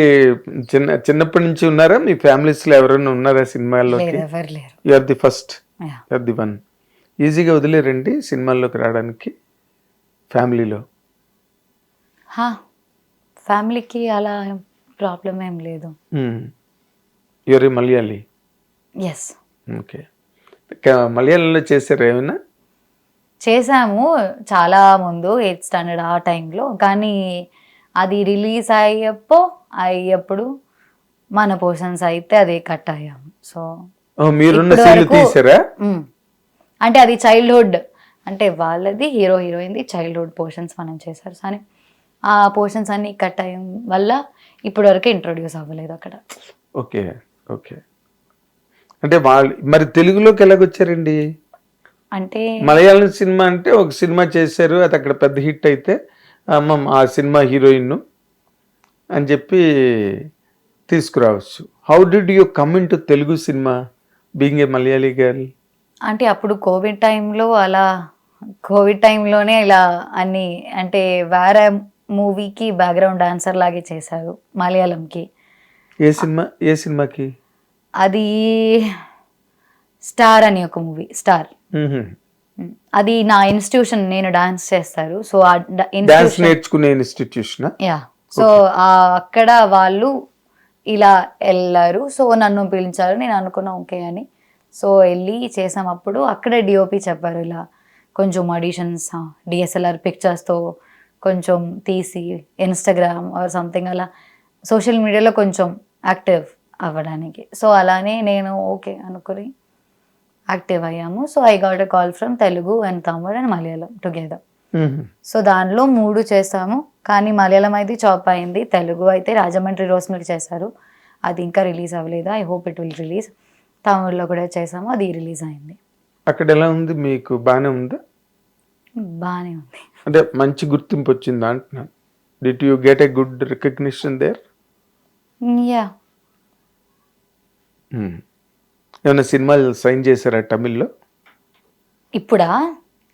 చిన్నప్పటి నుంచి ఉన్నారా? మీ ఫ్యామిలీస్ లో ఎవరైనా ఉన్నారా సినిమాల్లోకి? ఎవరు లేరు. You are the first, you are the one. ఈజీగా వదిలేరండి సినిమాల్లోకి రావడానికి ఫ్యామిలీలో? ఫ్యామిలీకి అలా ప్రాబ్లం ఏం లేదు. You are a Malayali? Yes. Okay. మలయాళంలో చేశారా ఏమైనా? చేసాము చాలా ముందు, 8th స్టాండర్డ్ ఆ టైంలో. కానీ అది రిలీజ్ అయ్యప్పుడు మన పోర్షన్స్ అయితే అదే కట్ అయ్యాము. సో మీరున్న సీన్లు తీసారా? అంటే అది చైల్డ్హుడ్ అంటే వాళ్ళది హీరో హీరోయిన్ది చైల్డ్హుడ్ పోర్షన్స్ మనం చేశారు. కానీ ఆ పోర్షన్స్ అన్ని కట్ అయ్యడం వల్ల ఇప్పటి వరకు ఇంట్రొడ్యూస్ అవ్వలేదు అక్కడ. Okay okay. అంటే వాళ్ళు మరి తెలుగులోకి ఎలాగొచ్చారండి? అంటే మలయాళం సినిమా అంటే ఒక సినిమా చేశారు, అది అక్కడ పెద్ద హిట్ అయితే అమ్మ ఆ సినిమా హీరోయిన్ అని చెప్పి తీసుకురావచ్చు. How did you come in to Telugu cinema being a Malayali girl? అంటే అప్పుడు కోవిడ్ టైంలోనే ఇలా అన్ని అంటే వేరే మూవీకి బ్యాక్గ్రౌండ్ డాన్సర్ లాగే చేశారు మలయాళంకి. ఏ సినిమాకి? అది స్టార్ అని ఒక మూవీ. స్టార్ అది నా ఇన్స్టిట్యూషన్, నేను డాన్స్ చేస్తారు. సో ఆ డాన్స్ నేర్చుకునే ఇన్స్టిట్యూషన్. యా. సో అక్కడ వాళ్ళు ఇలా వెళ్ళారు. సో నన్ను పిలిచారు, నేను అనుకున్నా ఓకే అని. సో వెళ్ళి చేసాం. అప్పుడు అక్కడే డిఓపి చెప్పారు ఇలా కొంచెం ఆడిషన్స్ డిఎస్ఎల్ఆర్ పిక్చర్స్తో కొంచెం తీసి ఇన్స్టాగ్రామ్ ఆర్ సంథింగ్ అలా సోషల్ మీడియాలో కొంచెం యాక్టివ్ అవ్వడానికి. సో అలానే నేను ఓకే అనుకుని యాక్టివ్ అయ్యాము. So I got a call from Telugu and Tamil and Malayalam together. So దానిలో 3 చేసాము. కానీ మలయాళం అయితే చాప్ అయింది, తెలుగు అయితే రాజమండ్రి రోజ్ మిల్క్ చేశారు, అది ఇంకా రిలీజ్ అవ్వలేదు. I hope it will release. తమిళ్లో కూడా చేసాము, అది రిలీజ్ అయింది. అక్కడ ఎలా ఉంది మీకు? బాగానే ఉందా? బాగానే ఉంది. అంటే మంచి గుర్తింపు వచ్చిందా అంటున్నాను. Did you get a good recognition there? Yeah. ఏమైనా సినిమాలు సైన్ చేశారా తమిళ్లో? ఇప్పుడా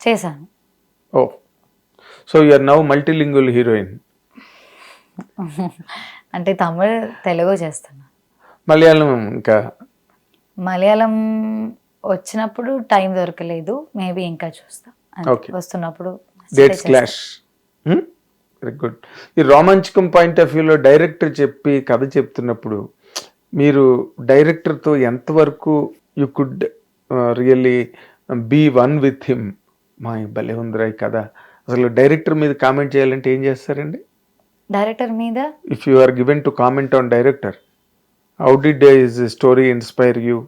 చేశాను. Oh, so you are now multilingual heroine. అంటే తమిళ్ తెలుగు చేస్తాను. మలయాళం ఇంకా? మలయాళం వచ్చినప్పుడు టైం దొరకలేదు, మేబీ ఇంకా చూస్తాం. Okay. వస్తున్నప్పుడు డేట్స్ క్లాష్. Very good. ఈ రోమాంచకం పాయింట్ ఆఫ్ వ్యూలో డైరెక్టర్ చెప్పి కథ చెప్తున్నప్పుడు మీరు డైరెక్టర్తో ఎంతవరకు you could really be one with him? మా భలే ఉందిరా ఈ కథ. అసలు డైరెక్టర్ మీద కామెంట్ చేయాలంటే ఏం చేస్తారండి? డైరెక్టర్ మీద if you are given to comment on director, how did his story inspire you?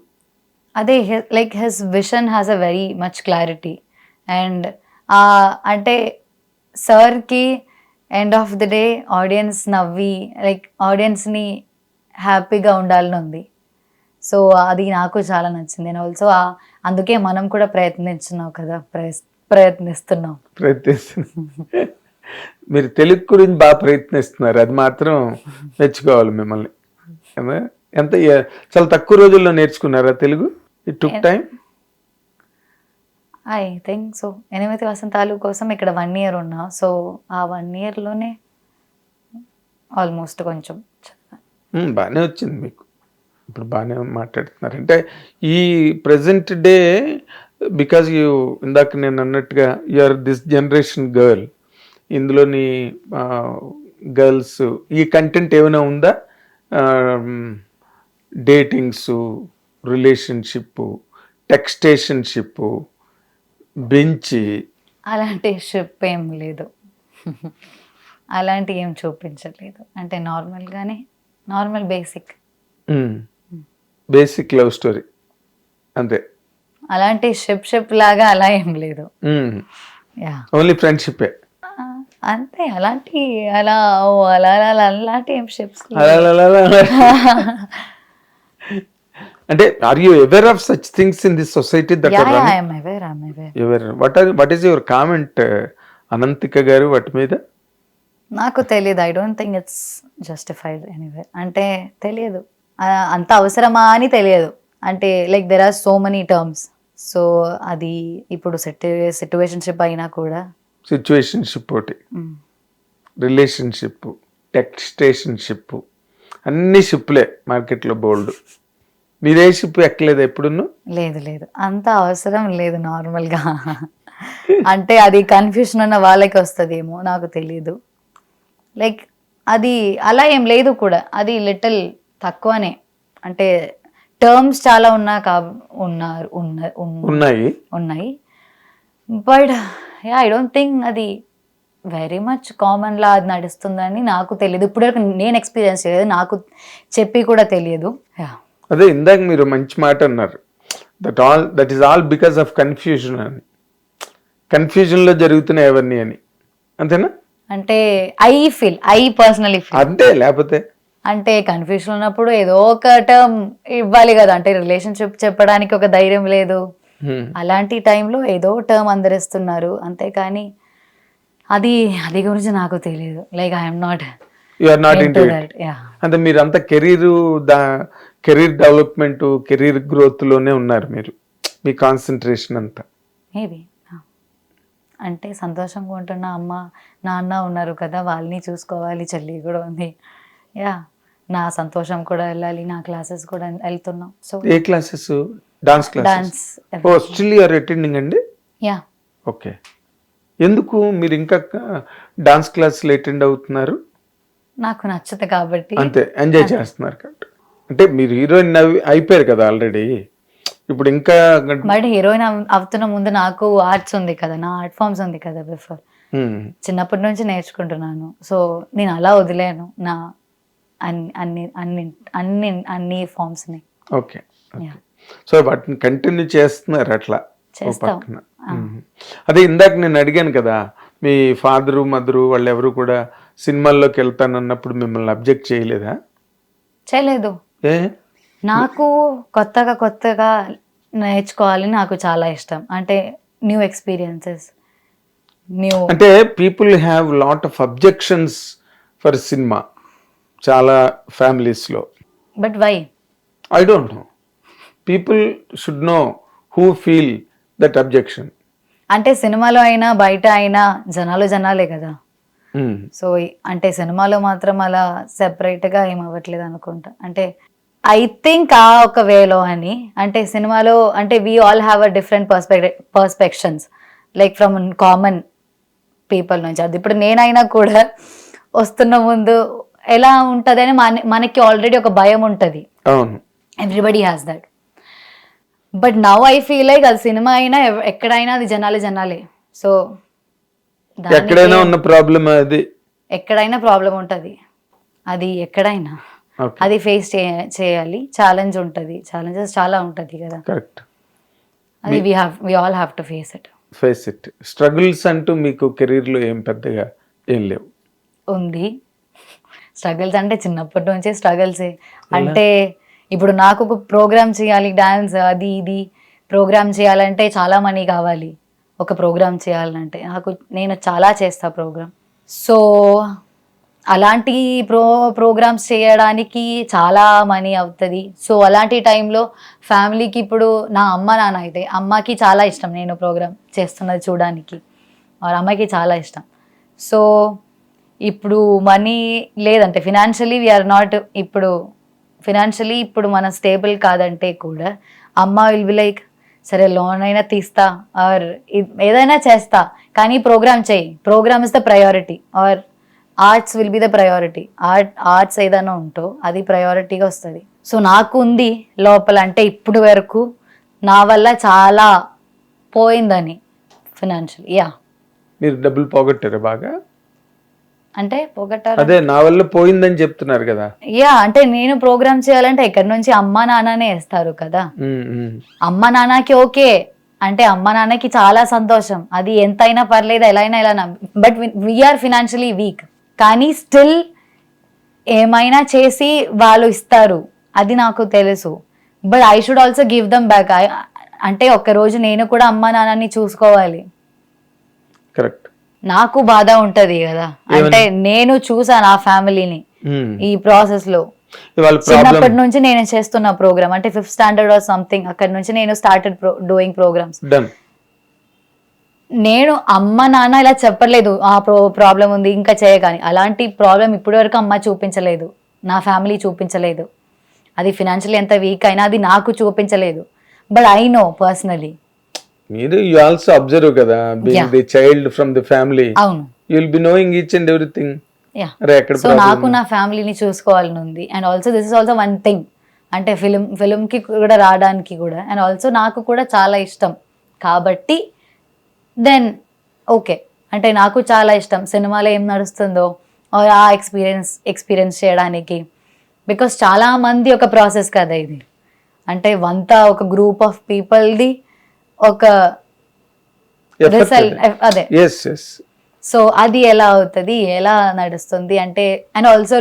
అదే like his vision has a very much clarity. And అంటే సార్కి end of the day audience నవ్వి like ఆడియన్స్ని హ్యాపీగా ఉండాలని ఉంది. సో అది నాకు చాలా నచ్చింది. అండ్ ఆల్సో అందుకే మనం కూడా ప్రయత్నిస్తున్నాం కదా, ప్రయత్నిస్తున్నాం. మీరు తెలుగు గురించి బాగా ప్రయత్నిస్తున్నారు, అది మాత్రం మెచ్చుకోవాలి మిమ్మల్ని. ఎంత చాలా తక్కువ రోజుల్లో నేర్చుకున్నారా Telugu? It took time? I think so. 8 వసంతాలు కోసం ఇక్కడ 1 year ఉన్నా. సో ఆ 1 yearలోనే ఆల్మోస్ట్ కొంచెం బాగానే వచ్చింది మీకు. ఇప్పుడు బాగానే మాట్లాడుతున్నారు. అంటే ఈ ప్రజెంట్ డే బికాజ్ యూ ఇందాక నేను అన్నట్టుగా you are this generation girl, ఇందులోని గర్ల్స్ ఈ కంటెంట్ ఏమైనా ఉందా? డేటింగ్స్, రిలేషన్షిప్, టెక్స్టేషన్షిప్, బెంచి, అలాంటి షిప్ ఏం లేదు. అలాంటి ఏం చూపించలేదు. అంటే నార్మల్గానే నార్మల్ బేసిక్ లవ్ స్టోరీ అంతే. అలాంటి షిప్ లాగా అలా ఏం లేదు. యా, ఓన్లీ ఫ్రెండ్షిప్ అంతే. అలాంటి అలా అలాంటి ఏం షిప్స్. అంటే are you aware of such things in this society that are running? I am aware. Ever what is your comment Ananthika garu వాటి మీద? నాకు తెలియదు. I don't think it's justified anyway. అంటే తెలియదు, అంత అవసరమా అని తెలియదు. అంటే like there are so many terms. So అది ఇప్పుడు సిట్యువేషన్షిప్ అయినా కూడా సిచ్యువేషన్షిప్ ఒకటి, రిలేషన్షిప్, టెక్స్టేషన్షిప్, అన్ని షిప్లే మార్కెట్లో బోల్డ్. మీరే షిప్ ఎక్కలేదు ఎప్పుడున్నా? లేదు, అంత అవసరం లేదు నార్మల్గా. అంటే అది కన్ఫ్యూషన్ ఉన్న వాళ్ళకి వస్తుందేమో, నాకు తెలీదు. లైక్ అది అలా ఏం లేదు కూడా, అది లిటిల్ తక్కువనే. అంటే టర్మ్స్ చాలా ఉన్నాయి. బట్ ఐ డోంట్ థింక్ అది వెరీ మచ్ కామన్ లా అది నడుస్తుందని నాకు తెలియదు. ఇప్పటివరకు నేను ఎక్స్పీరియన్స్ చేయలేదు, నాకు చెప్పి కూడా తెలియదు. అదే ఇందాక మీరు మంచి మాట అన్నారు, that is all because of confusion అని. కన్ఫ్యూజన్లో జరుగుతున్నాయి అవన్నీ అని, అంతేనా? అంటే ఐ పర్సనలీ ఫీల్ అంతే, లేకపోతే అంటే కన్ఫ్యూజన్ ఉన్నప్పుడు ఏదో ఒక టర్మ్ ఇవ్వాలి కదా, అంటే రిలేషన్షిప్ చెప్పడానికి ఒక ధైర్యం లేదు, అలాంటి టైంలో ఏదో టర్మ్ అందరిస్తున్నారు, అంతేకాని అది గురించి నాకు తెలియదు. Like I'm not you are not into it. అంటే మీరు అంతా కెరీర్ డెవలప్మెంట్, కెరీర్ గ్రోత్ లోనే ఉన్నారు మీరు, మీ కాన్సన్ట్రేషన్ అంతా. మేబీ అంటే సంతోషంగా ఉంటున్న అమ్మ నాన్న ఉన్నారు కదా, వాళ్ళని చూసుకోవాలి, చెల్లి కూడా ఉంది, నా సంతోషం కూడా వెళ్ళాలి, నా క్లాసెస్ కూడా వెళ్తున్నాం. సో ఏ classes? Dance classes. Oh, still you are attending అండి? యా. ఓకే. ఎందుకు మీరు ఇంకా డాన్స్ క్లాసులు అటెండ్ అవుతున్నారు? నాకు నచ్చదు కాబట్టి. అంతే, ఎంజాయ్ చేస్తున్నారు కాబట్టి. అంటే మీరు హీరోయిన్ అయిపోయారు కదా ఆల్రెడీ, ఇప్పుడు ఇంకా బట్ హీరోయిన్ అవుతున్న ముందు నాకు ఆర్ట్స్ ఉంది కదా, నా ఆర్ట్ ఫామ్స్ ఉంది కదా బిఫోర్, చిన్నప్పటి నుంచి నేర్చుకుంటున్నాను. సో నేను అలా వదిలేను నా అన్ని అన్ని అన్ని అన్ని ఫామ్స్ ని. ఓకే. సో వాటిని కంటిన్యూ చేస్తున్నారు అట్లా పక్కన. అదే ఇందాక నేను అడిగాను కదా, మీ ఫాదరు మదరు వాళ్ళు ఎవరు కూడా సినిమాల్లోకి వెళ్తానన్నప్పుడు మిమ్మల్ని అబ్జెక్ట్ చేయలేదా? చేయలేదు. నాకు కొత్తగా నేర్చుకోవాలని నాకు చాలా ఇష్టం, అంటే న్యూ ఎక్స్పీరియన్సెస్, న్యూ. అంటే people have lot of objections for cinema చాలా ఫ్యామిలీస్ లో. But why? I don't know. People should know who feel that objection. అంటే సినిమాలో అయినా బయట అయినా జనాలే కదా. సో అంటే సినిమాలో మాత్రం అలా సెపరేట్గా ఏం అవ్వట్లేదు అనుకుంటా. అంటే ఐ థింక్ ఆ ఒక వేలో అని, అంటే సినిమాలో అంటే we all have a different perceptions like from common people నుంచి. అది ఇప్పుడు నేనైనా కూడా వస్తున్న ముందు ఎలా ఉంటుంది అని మనకి ఆల్రెడీ ఒక భయం ఉంటుంది. Everybody has that. But now I feel like అది సినిమా అయినా ఎక్కడైనా అది జనాలే. సో ఎక్కడైనా ఉన్న ప్రాబ్లం, అది ఎక్కడైనా ప్రాబ్లం ఉంటుంది, అది ఎక్కడైనా అది ఫేస్ చేయాలి. ఛాలెంజ్ ఉంటుంది, ఛాలెంజెస్ చాలా ఉంటుంది కదా. కరెక్ట్. అది we all have to face it. Struggles అంటూ మీకు కెరీర్ లో ఏం పెద్దగా ఏం లేవు? ఉంది స్ట్రగుల్స్, అంటే చిన్నప్పటి నుంచే స్ట్రగుల్సే. అంటే ఇప్పుడు నాకు ఒక ప్రోగ్రామ్ చేయాలి, డాన్స్ అది ఇది ప్రోగ్రామ్ చేయాలంటే చాలా మనీ కావాలి. ఒక ప్రోగ్రామ్ చేయాలంటే నేను చాలా చేస్తా ప్రోగ్రామ్. సో అలాంటి ప్రోగ్రామ్స్ చేయడానికి చాలా మనీ అవుతుంది. సో అలాంటి టైంలో ఫ్యామిలీకి, ఇప్పుడు నా అమ్మ నాన్న అయితే అమ్మకి చాలా ఇష్టం నేను ప్రోగ్రామ్ చేస్తున్నది చూడడానికి, అమ్మకి చాలా ఇష్టం. సో ఇప్పుడు మనీ లేదంటే ఫినాన్షియలీ వీఆర్ నాట్, ఇప్పుడు మన స్టేబుల్ కాదంటే కూడా అమ్మ విల్ బి లైక్, సరే లోన్ అయినా తీస్తా ఆర్ ఏదైనా చేస్తా కానీ ప్రోగ్రామ్ చేయి, program is the priority, or arts will be the priority. Arts ఏదైనా ఉంటో అది ప్రయారిటీగా వస్తుంది. సో నాకు ఉంది లోపల, అంటే ఇప్పుడు వరకు నా వల్ల చాలా పోయిందని ఫినాన్షియల్. మీరు డబ్బులు పోగొట్టారు బాగా? అంటే పోగొట్టారు, అదే నా వల్ల పోయిందని చెప్తున్నారు కదా. అంటే నేను ప్రోగ్రామ్ చేయాలంటే ఇక్కడ నుంచి అమ్మ నాన్ననే వేస్తారు కదా. అమ్మ నాన్నకి ఓకే అంటే అమ్మ నాన్నకి చాలా సంతోషం, అది ఎంతైనా పర్లేదు, ఎలా అయినా. బట్ వీఆర్ ఫినాన్షియలీ వీక్, కానీ స్టిల్ ఏమైనా చేసి వాళ్ళు ఇస్తారు, అది నాకు తెలుసు. But I should also give them back. అంటే ఒక్కరోజు నేను కూడా అమ్మ నాన్నని చూసుకోవాలి. కరెక్ట్. నాకు బాధ ఉంటది కదా, అంటే నేను చూసాను ఆ ఫ్యామిలీని ఈ ప్రాసెస్ లో. చిన్నప్పటి నుంచి నేను చేస్తున్న ప్రోగ్రామ్, అంటే 5th స్టాండర్డ్ ఆర్ సంథింగ్, అక్కడ నుంచి నేను స్టార్టెడ్ డూయింగ్ ప్రోగ్రామ్స్. నేను అమ్మ నాన్న ఇలా చెప్పలేదు ఆ ప్రాబ్లం ఉంది ఇంకా చేయగాని, అలాంటి ప్రాబ్లం ఇప్పటి వరకు అమ్మ చూపించలేదు, నా ఫ్యామిలీ చూపించలేదు. అది ఫినాన్షియల్లీ ఎంత వీక్ అయినా అది నాకు చూపించలేదు. But I know personally. మీరు యు ఆల్సో అబ్జర్వ్ కదా, being the child from the family, అవును, you will be knowing each and everything. So నాకు నా ఫ్యామిలీని చూసుకోవాలని ఉంది. And also this is also one thing, అంటే ఫిలింకి కూడా రావడానికి కూడా, అండ్ ఆల్సో నాకు కూడా చాలా ఇష్టం కాబట్టి దెన్ ఓకే. అంటే నాకు చాలా ఇష్టం సినిమాలో ఏం నడుస్తుందో ఆ ఎక్స్పీరియన్స్ చేయడానికి. బికాస్ చాలా మంది ఒక ప్రాసెస్ కదా ఇది, అంటే ఒక గ్రూప్ ఆఫ్ పీపుల్ది ఒక అదే. Yes yes. సో అది ఎలా అవుతుంది, ఎలా నడుస్తుంది అంటే, అండ్ ఆల్సో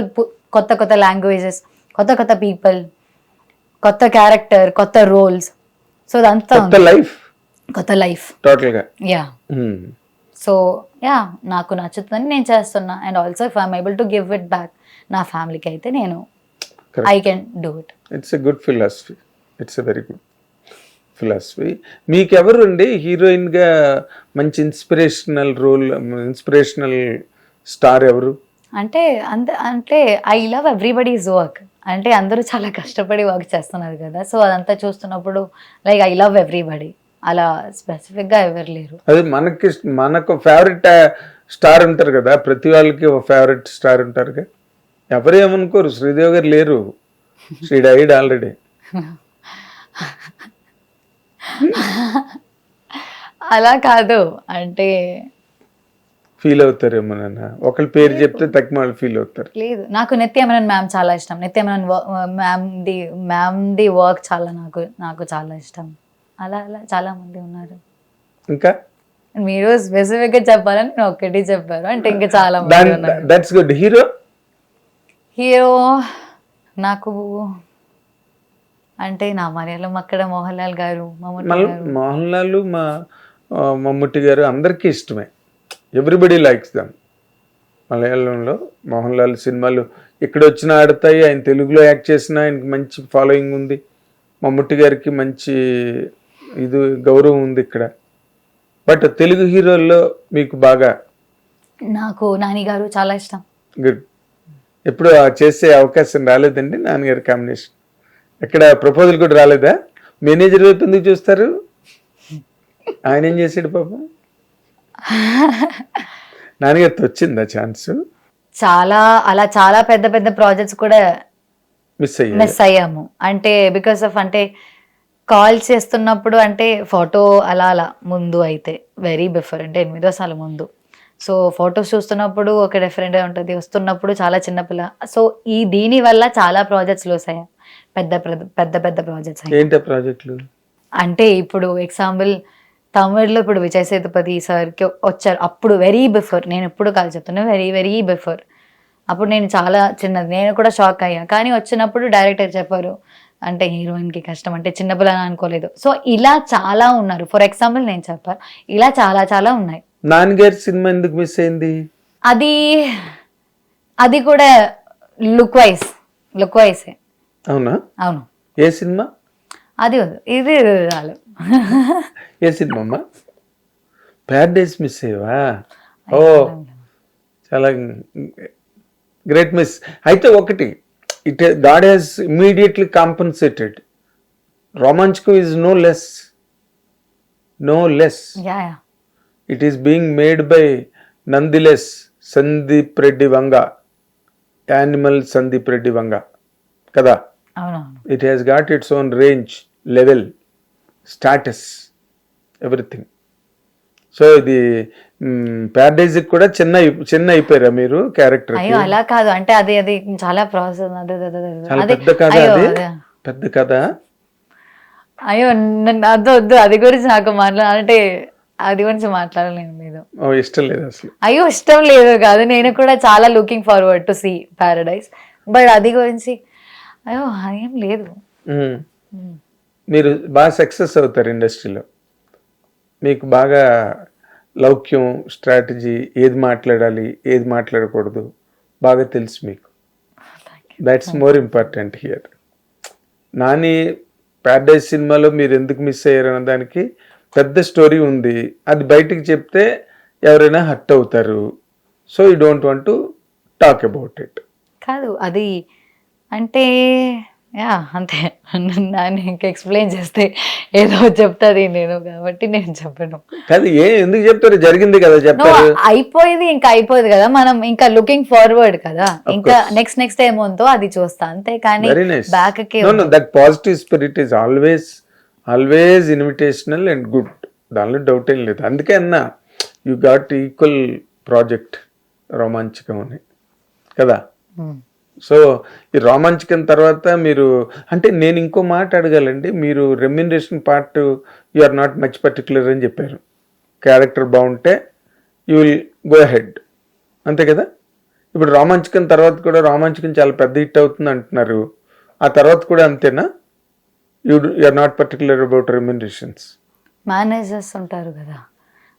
కొత్త కొత్త లాంగ్వేజెస్, కొత్త కొత్త పీపుల్, కొత్త క్యారెక్టర్, కొత్త రోల్స్. సో అదంతా కొత్త లైఫ్ టోటల్ గా. యా. సో యా, నాకు నచ్చుతుందని నేను చేస్తున్నా. And also if I'm able to give it back నా ఫ్యామిలీకి అయితే నేను I can do it. It's a good philosophy. It's a very good philosophy. మీకు ఎవరు అండి హీరోయిన్ గా మంచి ఇన్స్పిరేషనల్ రోల్, ఇన్స్పిరేషనల్ స్టార్ ఎవరు? అంటే అంటే ఐ లవ్ ఎవ్రీబడీస్ వర్క్. అంటే అందరూ చాలా కష్టపడి వర్క్ చేస్తున్నారు కదా, సో అదంతా చూస్తున్నప్పుడు లైక్ ఐ లవ్ ఎవ్రీబడి. అలా స్పెసిఫిక్ గా ఎవరు లేరు. అదే మనకు ఫేవరెట్ స్టార్ ఉంటారు కదా, ప్రతి వాళ్ళకి ఒక ఫేవరెట్ స్టార్ ఉంటారు. ఎవరు ఏమనుకోరు, శ్రీదేవి గారు లేరు, షీ డైడ్ ఆల్రెడీ. అలా కాదు, అంటే ఫీల్ అవుతారేమో నాన్న, ఒకళ్ళ పేరు చెప్తే తక్కువ వాళ్ళు ఫీల్ అవుతారు. లేదు, నాకు నిత్యమేనన్ మ్యామ్ చాలా ఇష్టం. నిత్యమేనన్ మ్యామ్ది వర్క్ చాలా నాకు చాలా ఇష్టం. అలా అలా చాలా మంది ఉన్నారు. ఇంకా మీరు స్పెసిఫిక్ గా చెప్పాలని నేను ఒక్కటి చెప్పారు, అంటే ఇంకా చాలా మంది ఉన్నారు. That's good. హీరో నాకు అంటే నా మలయాళం అక్కడ మోహన్ లాల్ గారు, మోహన్ లాల్, మమ్ముట్టి గారు అందరికీ ఇష్టమే. Everybody likes them. మలయాళంలో మోహన్ లాల్ సినిమాలు ఇక్కడ వచ్చినా ఆడతాయి. ఆయన తెలుగులో యాక్ట్ చేసినా ఆయనకి మంచి ఫాలోయింగ్ ఉంది. మమ్ముట్టి గారికి మంచి ఇది గౌరవం ఉంది ఇక్కడ. బట్ తెలుగు హీరోల్లో మీకు బాగా? నాకు నాని గారు చాలా ఇష్టం. గుడ్. ఎప్పుడు చేసే అవకాశం రాలేదండి నాన్నగారి కాంబినేషన్? ఎక్కడ ప్రపోజల్ కూడా రాలేదా? మేనేజర్ వైపు ఎందుకు చూస్తారు? ఆయన ఏం చేసాడు పాపం? నాన్నగారితో వచ్చిందా ఛాన్స్? అలా చాలా పెద్ద పెద్ద ప్రాజెక్ట్స్ కూడా మిస్ అయ్యాము. అంటే బికాస్ ఆఫ్ అంటే కాల్ చేస్తున్నప్పుడు అంటే ఫోటో అలా ముందు అయితే వెరీ బిఫోర్, అంటే 8 సార్లు ముందు. సో ఫొటోస్ చూస్తున్నప్పుడు ఒక డిఫరెంట్గా ఉంటుంది, వస్తున్నప్పుడు చాలా చిన్నపిల్ల. సో దీని వల్ల చాలా ప్రాజెక్ట్స్ లూస్ అయ్యాయి, పెద్ద పెద్ద పెద్ద ప్రాజెక్ట్స్. ఏంటి ప్రాజెక్టులు అంటే ఇప్పుడు ఎగ్జాంపుల్ తమిళ్లో ఇప్పుడు విజయ్ సేతుపతి సార్కి వచ్చారు, అప్పుడు వెరీ బిఫోర్, నేను ఎప్పుడు కాదు చెప్తున్నా, వెరీ వెరీ బిఫోర్. అప్పుడు నేను చాలా చిన్నది, నేను కూడా షాక్ అయ్యా. కానీ వచ్చినప్పుడు డైరెక్టర్ చెప్పారు అంటే హీరోయిన్కి కష్టం, అంటే చిన్నపిల్లని అనుకోలేదు. సో ఇలా చాలా ఉన్నారు. ఫర్ ఎగ్జాంపుల్ నేను చెప్పాను, ఇలా చాలా చాలా ఉన్నాయి. నాన్నగారి సినిమా ఎందుకు మిస్ అయింది? అది కూడా లుక్ వైస్. అవునా? అవును. ఏ సినిమా అది? ఇది చాలు. ఏ సినిమా అమ్మా? ప్యారడైస్ మిస్ అయ్యవా? ఓ చాలా గ్రేట్ మిస్. అయితే ఒకటి, God has immediately compensated. Romanchakam is no less. It is being made by nonetheless Sandeep Reddy Vanga, Animal Sandeep Reddy Vanga, kada. It has got its own range, level, status, everything. So the Paradise కూడా చిన్న అయిపోయారా మీరు character? అయ్యో అలా కాదు, అంటే అది చాలా ప్రాసెస్. పెద్ద కథ. అయ్యో వద్దు, అది గురించి నాకు అంటే అది గురించి మాట్లాడలేను మీద. ఇష్టం లేదు అసలు? అయ్యో ఇష్టం లేదు కాదు, నేను కూడా చాలా looking forward to see Paradise, but అది గురించి అయ్యో అదేం లేదు. మీరు బాగా సక్సెస్ అవుతారు ఇండస్ట్రీలో. మీకు బాగా లౌక్యం, స్ట్రాటజీ, ఏది మాట్లాడాలి ఏది మాట్లాడకూడదు బాగా తెలుసు మీకు. That's more important here. Nani Paradise సినిమాలో మీరు ఎందుకు మిస్ అయ్యారు అన్న దానికి పెద్ద స్టోరీ ఉంది. అది బయటికి చెప్తే ఎవరైనా హర్ట్ అవుతారు. So you don't want to talk about it. కాదు అది అంటే యా అంతే, నన్ను ఇంకా ఎక్స్ప్లెయిన్ చేస్తే ఏదో చెప్తాది నేను, కాబట్టి నేను చెప్పను. కాదు ఎందుకు చెప్తారు? జరిగింది కదా చెప్పారు, అయిపోయింది, ఇంకా అయిపోయింది కదా. మనం ఇంకా లుకింగ్ ఫార్వర్డ్ కదా, ఇంకా నెక్స్ట్ ఏముందో అది చూస్తా అంతే. కానీ బ్యాక్ కి that positive spirit is always invitational and good, దానిలో డౌట్ ఏం లేదు. అందుకే అన్నా యూ గాట్ ఈక్వల్ ప్రాజెక్ట్ రోమాంచకం అని కదా. సో ఈ రోమాంచకం తర్వాత మీరు అంటే నేను ఇంకో మాట అడగాలండి. మీరు remuneration part you are not much particular అని చెప్పారు. క్యారెక్టర్ బాగుంటే యూ విల్ గో హెడ్, అంతే కదా. ఇప్పుడు రామాంచకం తర్వాత కూడా రామాంచకం చాలా పెద్ద హిట్ అవుతుంది అంటున్నారు, ఆ తర్వాత కూడా అంతేనా? You're not particular about remunerations. Managers ఉంటారు కదా,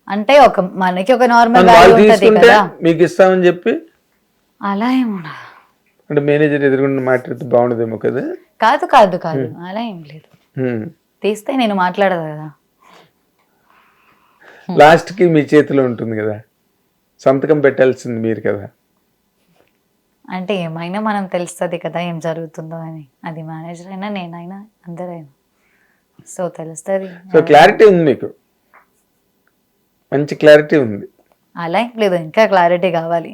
అంటే మనకి ఒక నార్మల్ వాళ్ళు వాల్యూ ఉంటది తీసుకుంటే కదా, మీకు ఇస్తామని చెప్పి అలా ఏముండదు. అంటే మేనేజర్ ఎదురుగుండా మాట్లాడితే బాగుండదేమో కదా. కాదు కాదు కాదు, అలా ఏం లేదు. హ్మ్. తీస్తే నేను మాట్లాడదు కదా. లాస్ట్కి మీ చేతిలో ఉంటుంది కదా, సంతకం పెట్టాల్సింది మీరు కదా. అంటే ఏమైనా మనం తెలుస్తుంది కదా ఏం జరుగుతుందో అని, అది మేనేజర్ అయినా నేనైనా అందరైనా, సో తెలుస్తుంది. సో క్లారిటీ ఉంది మీకు, మంచి క్లారిటీ ఉంది. అలా ఏం లేదు, ఇంకా క్లారిటీ కావాలి.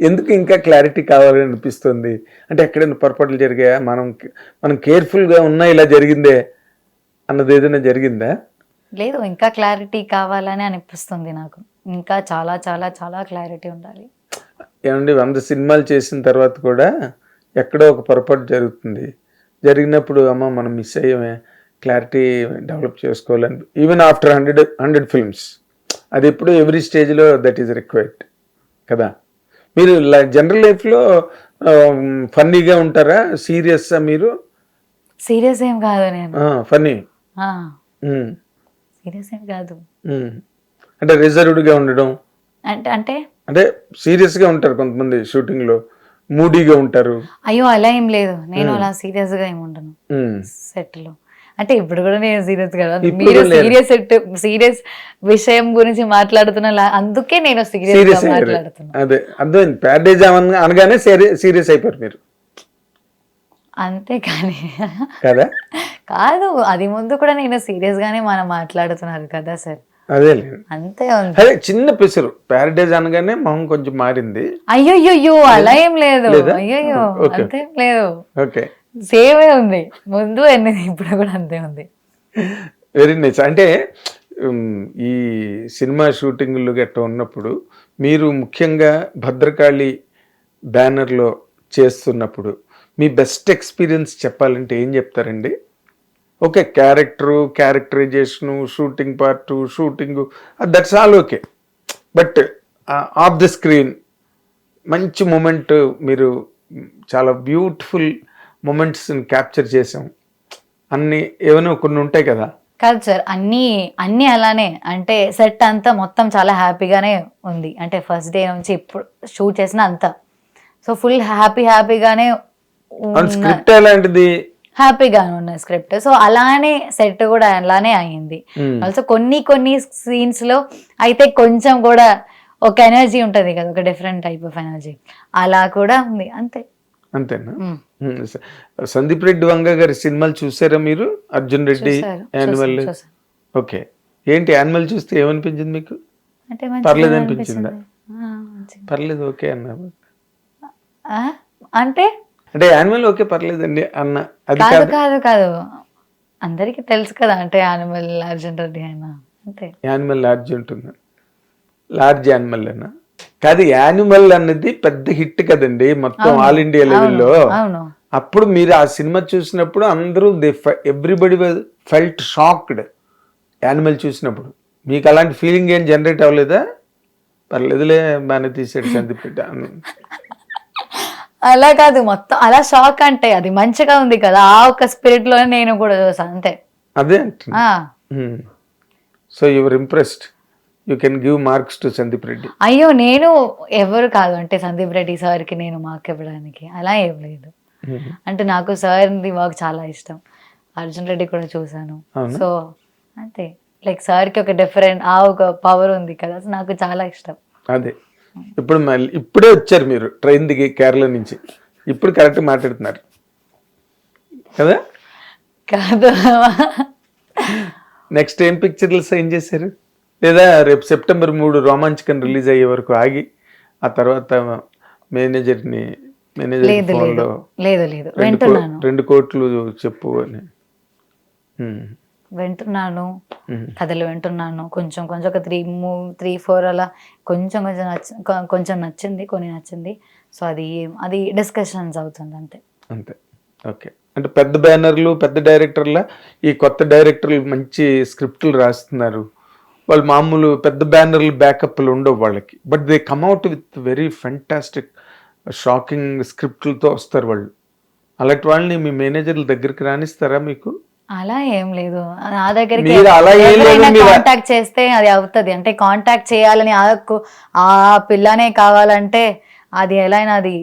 ఎందుకు ఇంకా క్లారిటీ కావాలని అనిపిస్తుంది? అంటే ఎక్కడైనా పొరపాట్లు జరిగాయా, మనం కేర్ఫుల్గా ఉన్నా ఇలా జరిగిందే అన్నది ఏదైనా జరిగిందా? లేదు, ఇంకా క్లారిటీ కావాలని అనిపిస్తుంది నాకు. ఇంకా చాలా చాలా చాలా క్లారిటీ ఉండాలి. ఏమండి 100 సినిమాలు చేసిన తర్వాత కూడా ఎక్కడో ఒక పొరపాటు జరుగుతుంది. జరిగినప్పుడు అమ్మ మనం మిస్ అయ్యామే, క్లారిటీ డెవలప్ చేసుకోవాలని, ఈవెన్ ఆఫ్టర్ 100 ఫిల్మ్స్, అది ఎప్పుడు ఎవ్రీ స్టేజ్లో దట్ ఈస్ రిక్వైర్డ్ కదా. మీరు జనరల్ లైఫ్లో ఫన్నీగా ఉంటారా, సీరియస్సా మీరు? సీరియస్ ఏం కాదు నేను. ఫన్నీ సీరియస్ ఏం కాదు. అంటే రిజర్వ్డ్గా ఉండడం, అంటే అంటే అంటే సీరియస్గా ఉంటారు కొంతమంది, షూటింగ్లో మూడీగా ఉంటారు. అయ్యో అలా ఏం లేదు, నేను అలా సీరియస్ గా ఏమి ఉండను సెట్ లో. అంటే ఇప్పుడు కూడా నేను సీరియస్ కదా, మీరు సీరియస్ విషయం గురించి మాట్లాడుతున్నా, అందుకే నేను సీరియస్ గా మాట్లాడుతున్నా. అదే అర్థమైంది, ప్యారేజ్ అనగానే సీరియస్ అయిపోయారు మీరు, అంతే. కానీ కదా కాదు, అది ముందు కూడా నేను సీరియస్ గానే మనం మాట్లాడుతున్నారు కదా సార్. అదే అంతే. అదే చిన్న పిసరు, ప్యారడైజ్ అనగానే మొహం కొంచెం మారింది. అయ్యో అలా ఏం లేదు, అయ్యో అంతేం లేదు, ఓకే సేమే ఉంది, ముందు ఎన్ని ఇప్పుడు కూడా అంతే ఉంది. Very nice. అంటే ఈ సినిమా షూటింగ్లు గట్రా ఉన్నప్పుడు మీరు ముఖ్యంగా భద్రకాళి బ్యానర్లో చేస్తున్నప్పుడు మీ బెస్ట్ ఎక్స్పీరియన్స్ చెప్పాలంటే ఏం చెప్తారండి? Okay, characterisation, shooting part, shooting, that's all okay, but of the screen మంచి మూమెంట్, మీరు చాలా బ్యూటిఫుల్ మూమెంట్స్ని క్యాప్చర్ చేసాం అన్ని ఏమైనా కొన్ని ఉంటాయి కదా. కాదు సార్, అన్నీ అలానే, అంటే సెట్ అంతా మొత్తం చాలా హ్యాపీగానే ఉంది. అంటే ఫస్ట్ డే నుంచి ఇప్పుడు షూట్ చేసిన అంతా, సో ఫుల్ హ్యాపీగానే స్క్రిప్ట్ ఎలాంటిది? హ్యాపీగానే ఉన్న స్క్రిప్ట్. సో అలానే సెట్ కూడా అలానే అయింది. ఆల్సో కొన్ని సీన్స్ లో అయితే కొంచెం కూడా ఒక ఎనర్జీ ఉంటది కదా, ఒక డిఫరెంట్ టైప్ ఆఫ్ ఎనర్జీ, అలా కూడా ఉంది. అంతేనా? సందీప్ రెడ్డి వంగ గారి సినిమాలు చూసారా మీరు? అర్జున్ రెడ్డి, యానిమల్. ఓకే, ఏంటి యానిమల్ చూస్తే ఏమనిపించింది మీకు? పర్లేదు అనిపించిందా? పర్లేదు ఓకే అన్నా అంటే యానిమల్ ఓకే పర్లేదండి అన్న, అది కాదు అందరికి తెలుసు కదా, అంటే యానిమల్ అర్జున్ రెడ్డి అయినా అంతే. యానిమల్ లార్జ్ ఉంటుంది, లార్జ్ యానిమల్ అన్నా కాదు. యానిమల్ అన్నది పెద్ద హిట్ కదండి మొత్తం ఆల్ ఇండియా లెవెల్లో. అప్పుడు మీరు ఆ సినిమా చూసినప్పుడు అందరూ ఎవ్రీబడి ఫెల్ట్ షాక్డ్ యానిమల్ చూసినప్పుడు. మీకు అలాంటి ఫీలింగ్ ఏం జనరేట్ అవ్వలేదా? పర్లేదులే బాగానే తీసాడు సందీప్ రెడ్డి. అలా కాదు, మొత్తం అలా షాక్, అంటే అది మంచిగా ఉంది కదా, ఆ ఒక స్పిరిట్ లోనే నేను కూడా చూసాను అంతే. అదే so your impressed, you can give marks to Sandeep Reddy. అయ్యో నేను ఎవరు కాదు, అంటే సందీప్ రెడ్డి సార్కి నేను మార్క్ ఇవ్వడానికి అలా ఏం లేదు. అంటే నాకు సార్ది వర్క్ చాలా ఇష్టం, అర్జున్ రెడ్డి కూడా చూసాను, సో అంతే. లైక్ సార్కి ఒక డిఫరెంట్ ఒక పవర్ ఉంది కదా, నాకు చాలా ఇష్టం. అదే ఇప్పుడు ఇప్పుడే వచ్చారు మీరు ట్రైన్ దిగి కేరళ నుంచి, ఇప్పుడు కరెక్ట్ మాట్లాడుతున్నారు కదా. కాదు, నెక్స్ట్ ఏం పిక్చర్లు సైన్ చేశారు? లేదా రేపు సెప్టెంబర్ 3 రోమాంచకం రిలీజ్ అయ్యే వరకు ఆగి ఆ తర్వాత మేనేజర్ ఫోన్లో 2 కోట్లు చెప్పు అని వింటున్నాను, కథలు వింటున్నాను, కొంచెం ఒక 3-4 అలా కొంచెం నచ్చింది, కొన్ని నచ్చింది. సో అది డిస్కషన్స్ అవుతుంది అంతే. ఓకే, అంటే పెద్ద బ్యానర్లు, పెద్ద డైరెక్టర్ల ఈ కొత్త డైరెక్టర్లు మంచి స్క్రిప్టులు రాస్తున్నారు, వాళ్ళు మామూలు పెద్ద బ్యానర్లు బ్యాకప్లు ఉండవు వాళ్ళకి, but they come out with very fantastic shocking స్క్రిప్ట్లతో వస్తారు వాళ్ళు. అలాంటి వాళ్ళని మీ మేనేజర్ల దగ్గరికి రానిస్తారా మీకు? అలా ఏం లేదు నా దగ్గరికి. మీరు అలా ఏం లేదు, మీరు కాంటాక్ట్ చేస్తే అది అవుతుంది. అంటే కాంటాక్ట్ చేయాలని ఆ పిల్లనే కావాలంటే అది ఎలా అయినా అది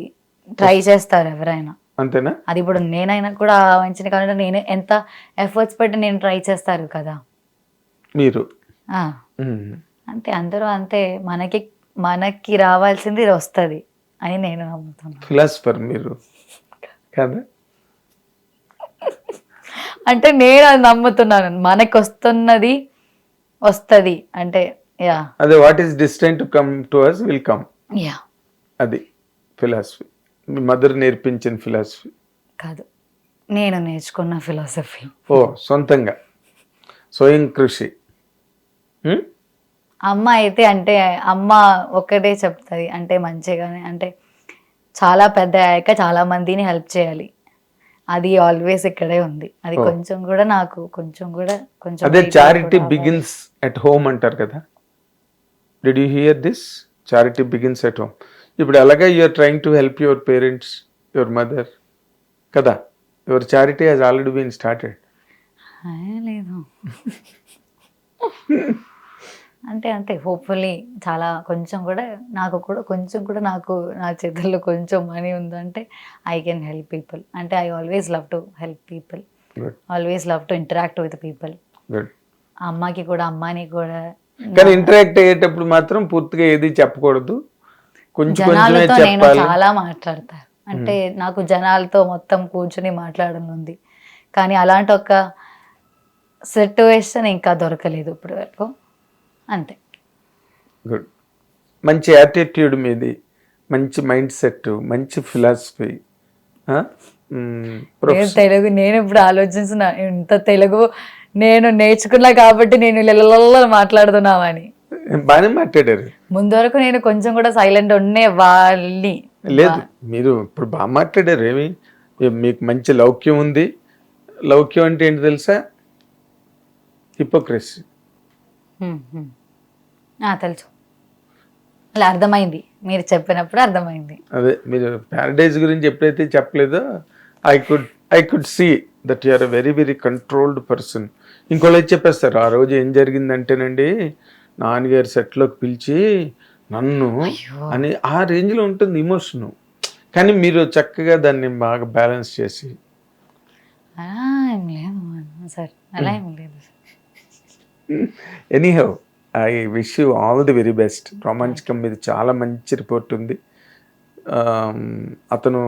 ట్రై చేస్తారు ఎవరైనా. అంతేనా? అది ఇప్పుడు నేనైనా కూడా మంచిగా కావాలంటే నేను ఎంత ఎఫర్ట్స్ పెట్టి నేను ట్రై చేస్తారు కదా మీరు. ఆ, అంతే అందరూ అంతే. మనకి రావాల్సింది వస్తుంది అని నేను నమ్ముతున్నాను. ఫిలాసఫర్ మీరు కదా? అంటే నేను అది నమ్ముతున్నాను, మనకి వస్తున్నది వస్తుంది అంటే. యా, అదే what is distant to come to us will come. Yeah, అది ఫిలాసఫీ. మీ మదర్ నేర్పించిన ఫిలాసఫీ కాదు, నేను నేర్చుకున్న ఫిలాసఫీ. ఓ, సొంతంగా స్వయం కృషి. అమ్మ అయితే అంటే అమ్మ ఒక్కటే చెప్తుంది, అంటే మంచిగానే, అంటే చాలా పెద్ద అయ్యాక చాలా మందిని హెల్ప్ చేయాలి, అది ఆల్వేస్ ఇక్కడే ఉంది. అది కొంచెం కూడా నాకు కొంచెం అదే చారిటీ బిగిన్స్ ఎట్ హోమ్ అంటారు కదా. Did you hear this? Charity begins at home. ఇప్పుడు అలాగే you're trying to help your parents, your mother కదా. Your charity has already been started. లేదు అంటే అంతే, హోప్ఫుల్లీ చాలా కొంచెం కూడా నాకు నా చేతుల్లో కొంచెం మనీ ఉందంటే ఐ కెన్ హెల్ప్ పీపుల్. అంటే I always love to help people, always love to interact with people. అమ్మని కూడా కానీ ఇంటరాక్ట్ అయ్యేటప్పుడు మాత్రం పూర్తిగా ఏది చెప్పకూడదు, జనాలతో నేను చాలా మాట్లాడతాను. అంటే నాకు జనాలతో మొత్తం కూర్చుని మాట్లాడడం ఉంది, కానీ అలాంటి ఒక సిట్యుయేషన్ ఇంకా దొరకలేదు ఇప్పటి వరకు. అంతే. గుడ్. మంచి యాటిట్యూడ్ మీది, మంచి మైండ్ సెట్, మంచి ఫిలాసఫీ. తెలుగు నేను ఇప్పుడు ఆలోచిస్తున్న, ఇంత తెలుగు నేను నేర్చుకున్నా కాబట్టి నేను ఇలా మాట్లాడుతున్నామని. బాగానే మాట్లాడారు. ముందు వరకు నేను కొంచెం కూడా సైలెంట్ ఉండే వాళ్ళని. లేదు, మీరు ఇప్పుడు బాగా మాట్లాడారు. ఏమి మీకు మంచి లౌక్యం ఉంది. లౌక్యం అంటే ఏంటి తెలుసా? హిపోక్రసీ. తెలుసు, అలా అర్థమైంది, మీరు చెప్పినప్పుడు అర్థమైంది. అదే మీరు ప్యారడైజ్ గురించి ఎప్పుడైతే చెప్పలేదో I could see that you are a very very controlled person. ఇంకోళ్ళు చెప్పేస్తారు, ఆ రోజు ఏం జరిగిందంటేనండి నాన్నగారి సెట్లోకి పిలిచి నన్ను అని, ఆ రేంజ్లో ఉంటుంది ఇమోషను. కానీ మీరు చక్కగా దాన్ని బాగా బ్యాలెన్స్ చేసి. అలా ఏం లేదు సార్, అలా ఏం లేదు. Anyhow I wish you all the very best. Romanchakam మీద చాలా మంచి రిపోర్ట్ ఉంది. అతను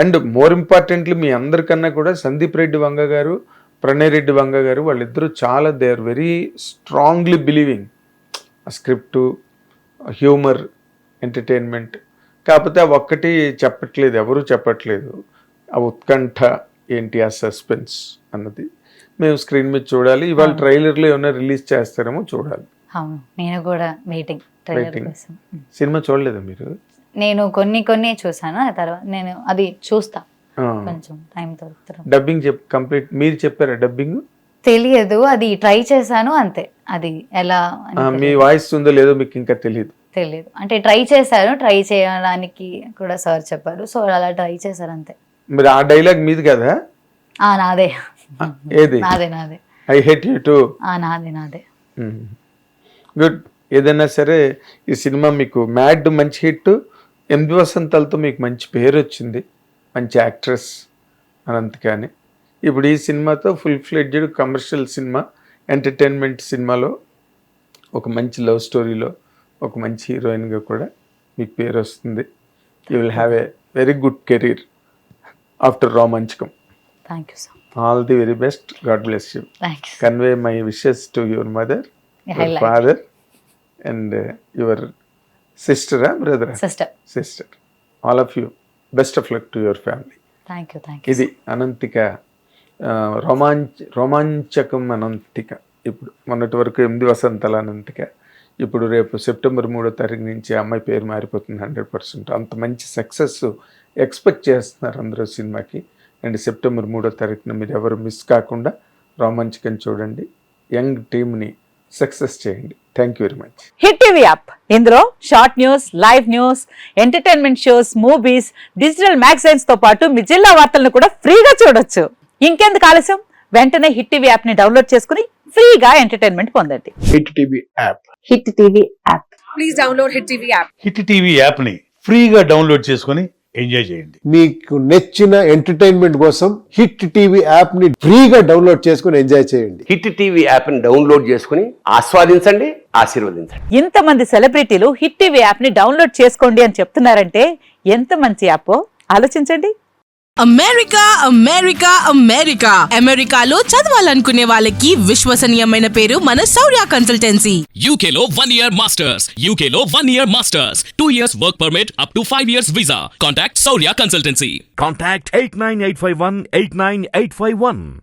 అండ్ మోర్ ఇంపార్టెంట్లీ మీ అందరికన్నా కూడా సందీప్ రెడ్డి వంగ గారు, ప్రణయ్ రెడ్డి వంగ గారు, వాళ్ళిద్దరూ చాలా they are very strongly believing ఆ స్క్రిప్టు, హ్యూమర్, ఎంటర్టైన్మెంట్. కాకపోతే ఆ ఒక్కటి చెప్పట్లేదు, ఎవరూ చెప్పట్లేదు, ఆ ఉత్కంఠ ఏంటి, ఆ సస్పెన్స్ అన్నది మేము స్క్రీన్ మీద చూడాలి. ఇవాళ ట్రైలర్లో ఏమైనా రిలీజ్ చేస్తారేమో చూడాలి. అవును, నేను కూడా వెయిటింగ్ ట్రైలర్ కోసం. సినిమా చూడలేదా మీరు? నేను కొన్ని చూసాను, ఆ తర్వాత నేను అది చూస్తా, కొంచెం టైం దొరుకుతారు. డబ్బింగ్ కంప్లీట్ మీరు చెప్పారా? డబ్బింగ్ తెలియదు, అది ట్రై చేశాను అంతే. అది ఎలా మీ వాయిస్ ఉందో లేదో మీకు ఇంకా తెలియదు? తెలియదు, అంటే ట్రై చేశాను, ట్రై చేయడానికి కూడా సార్ చెప్పారు, సో అలా ట్రై చేశారు అంతే. మరి ఆ డైలాగ్ మీది కదా? నాదే. ఏది? నాదే. I hate you to. నాదే. గుడ్. ఏదైనా సరే ఈ సినిమా మీకు మ్యాడ్ మంచి హిట్, 8 వసంతాలతో మీకు మంచి పేరు వచ్చింది, మంచి యాక్ట్రెస్ అనంతకాని. ఇప్పుడు ఈ సినిమాతో full fledged commercial cinema, entertainment సినిమాలో ఒక మంచి లవ్ స్టోరీలో ఒక మంచి హీరోయిన్గా కూడా మీకు పేరు వస్తుంది. You will have a very good career after Romanchakam. Thank you sir. All the very best. God bless you. Convey my wishes to your mother, your father and your sister, brother, sister, all of you. Best of luck to your family. Thank you. ఇది అనంతిక రోమాంచకం అనంతిక. ఇప్పుడు మొన్నటి వరకు 8 వసంతాల అనంతిక. ఇప్పుడు రేపు September 3వ తారీఖు నుంచి అమ్మాయి పేరు మారిపోతుంది 100%. అంత మంచి సక్సెస్ ఎక్స్పెక్ట్ చేస్తున్నారు అందరూ సినిమాకి. అండ్ సెప్టెంబర్ 3వ తారీఖున మీరు ఎవరు మిస్ కాకుండా రోమాంచకం చూడండి. యంగ్ టీమ్ని సక్సెస్ చేయండి. Thank you very much. Hit TV app ఇందులో short news, live news, entertainment shows, movies, digital magazines తో పాటు మీ జిల్లా వార్తలను కూడా ఫ్రీగా చూడొచ్చు. ఇంకెందుకు ఆలస్యం, వెంటనే హిట్ టీవీ యాప్ ని డౌన్లోడ్ చేసుకుని ఫ్రీగా ఎంటర్టైన్మెంట్ పొందండి. Hit TV app. Hit TV app. Hit TV యాప్ని ఫ్రీగా డౌన్లోడ్ చేసుకొని ఎంజాయ్ చేయండి. మీకు నచ్చిన ఎంటర్టైన్మెంట్ కోసం హిట్ టీవీ యాప్ ని ఫ్రీగా డౌన్లోడ్ చేసుకుని ఎంజాయ్ చేయండి. హిట్ టీవీ యాప్ని డౌన్లోడ్ చేసుకుని ఆస్వాదించండి, ఆశీర్వదించండి. ఇంతమంది సెలబ్రిటీలు హిట్ టీవీ యాప్ ని డౌన్లోడ్ చేసుకోండి అని చెప్తున్నారంటే ఎంత మంచి యాప్ ఆలోచించండి. అమెరికా అమెరికా అమెరికా అమెరికాలో చదవాలనుకునే వాళ్ళకి విశ్వసనీయమైన పేరు మన శౌర్య కన్సల్టెన్సీ. UK లో 1 year masters. UK లో 1 year masters. 2 years work permit up to 5 years visa. Contact Saurya Consultancy. Contact 89851 89851.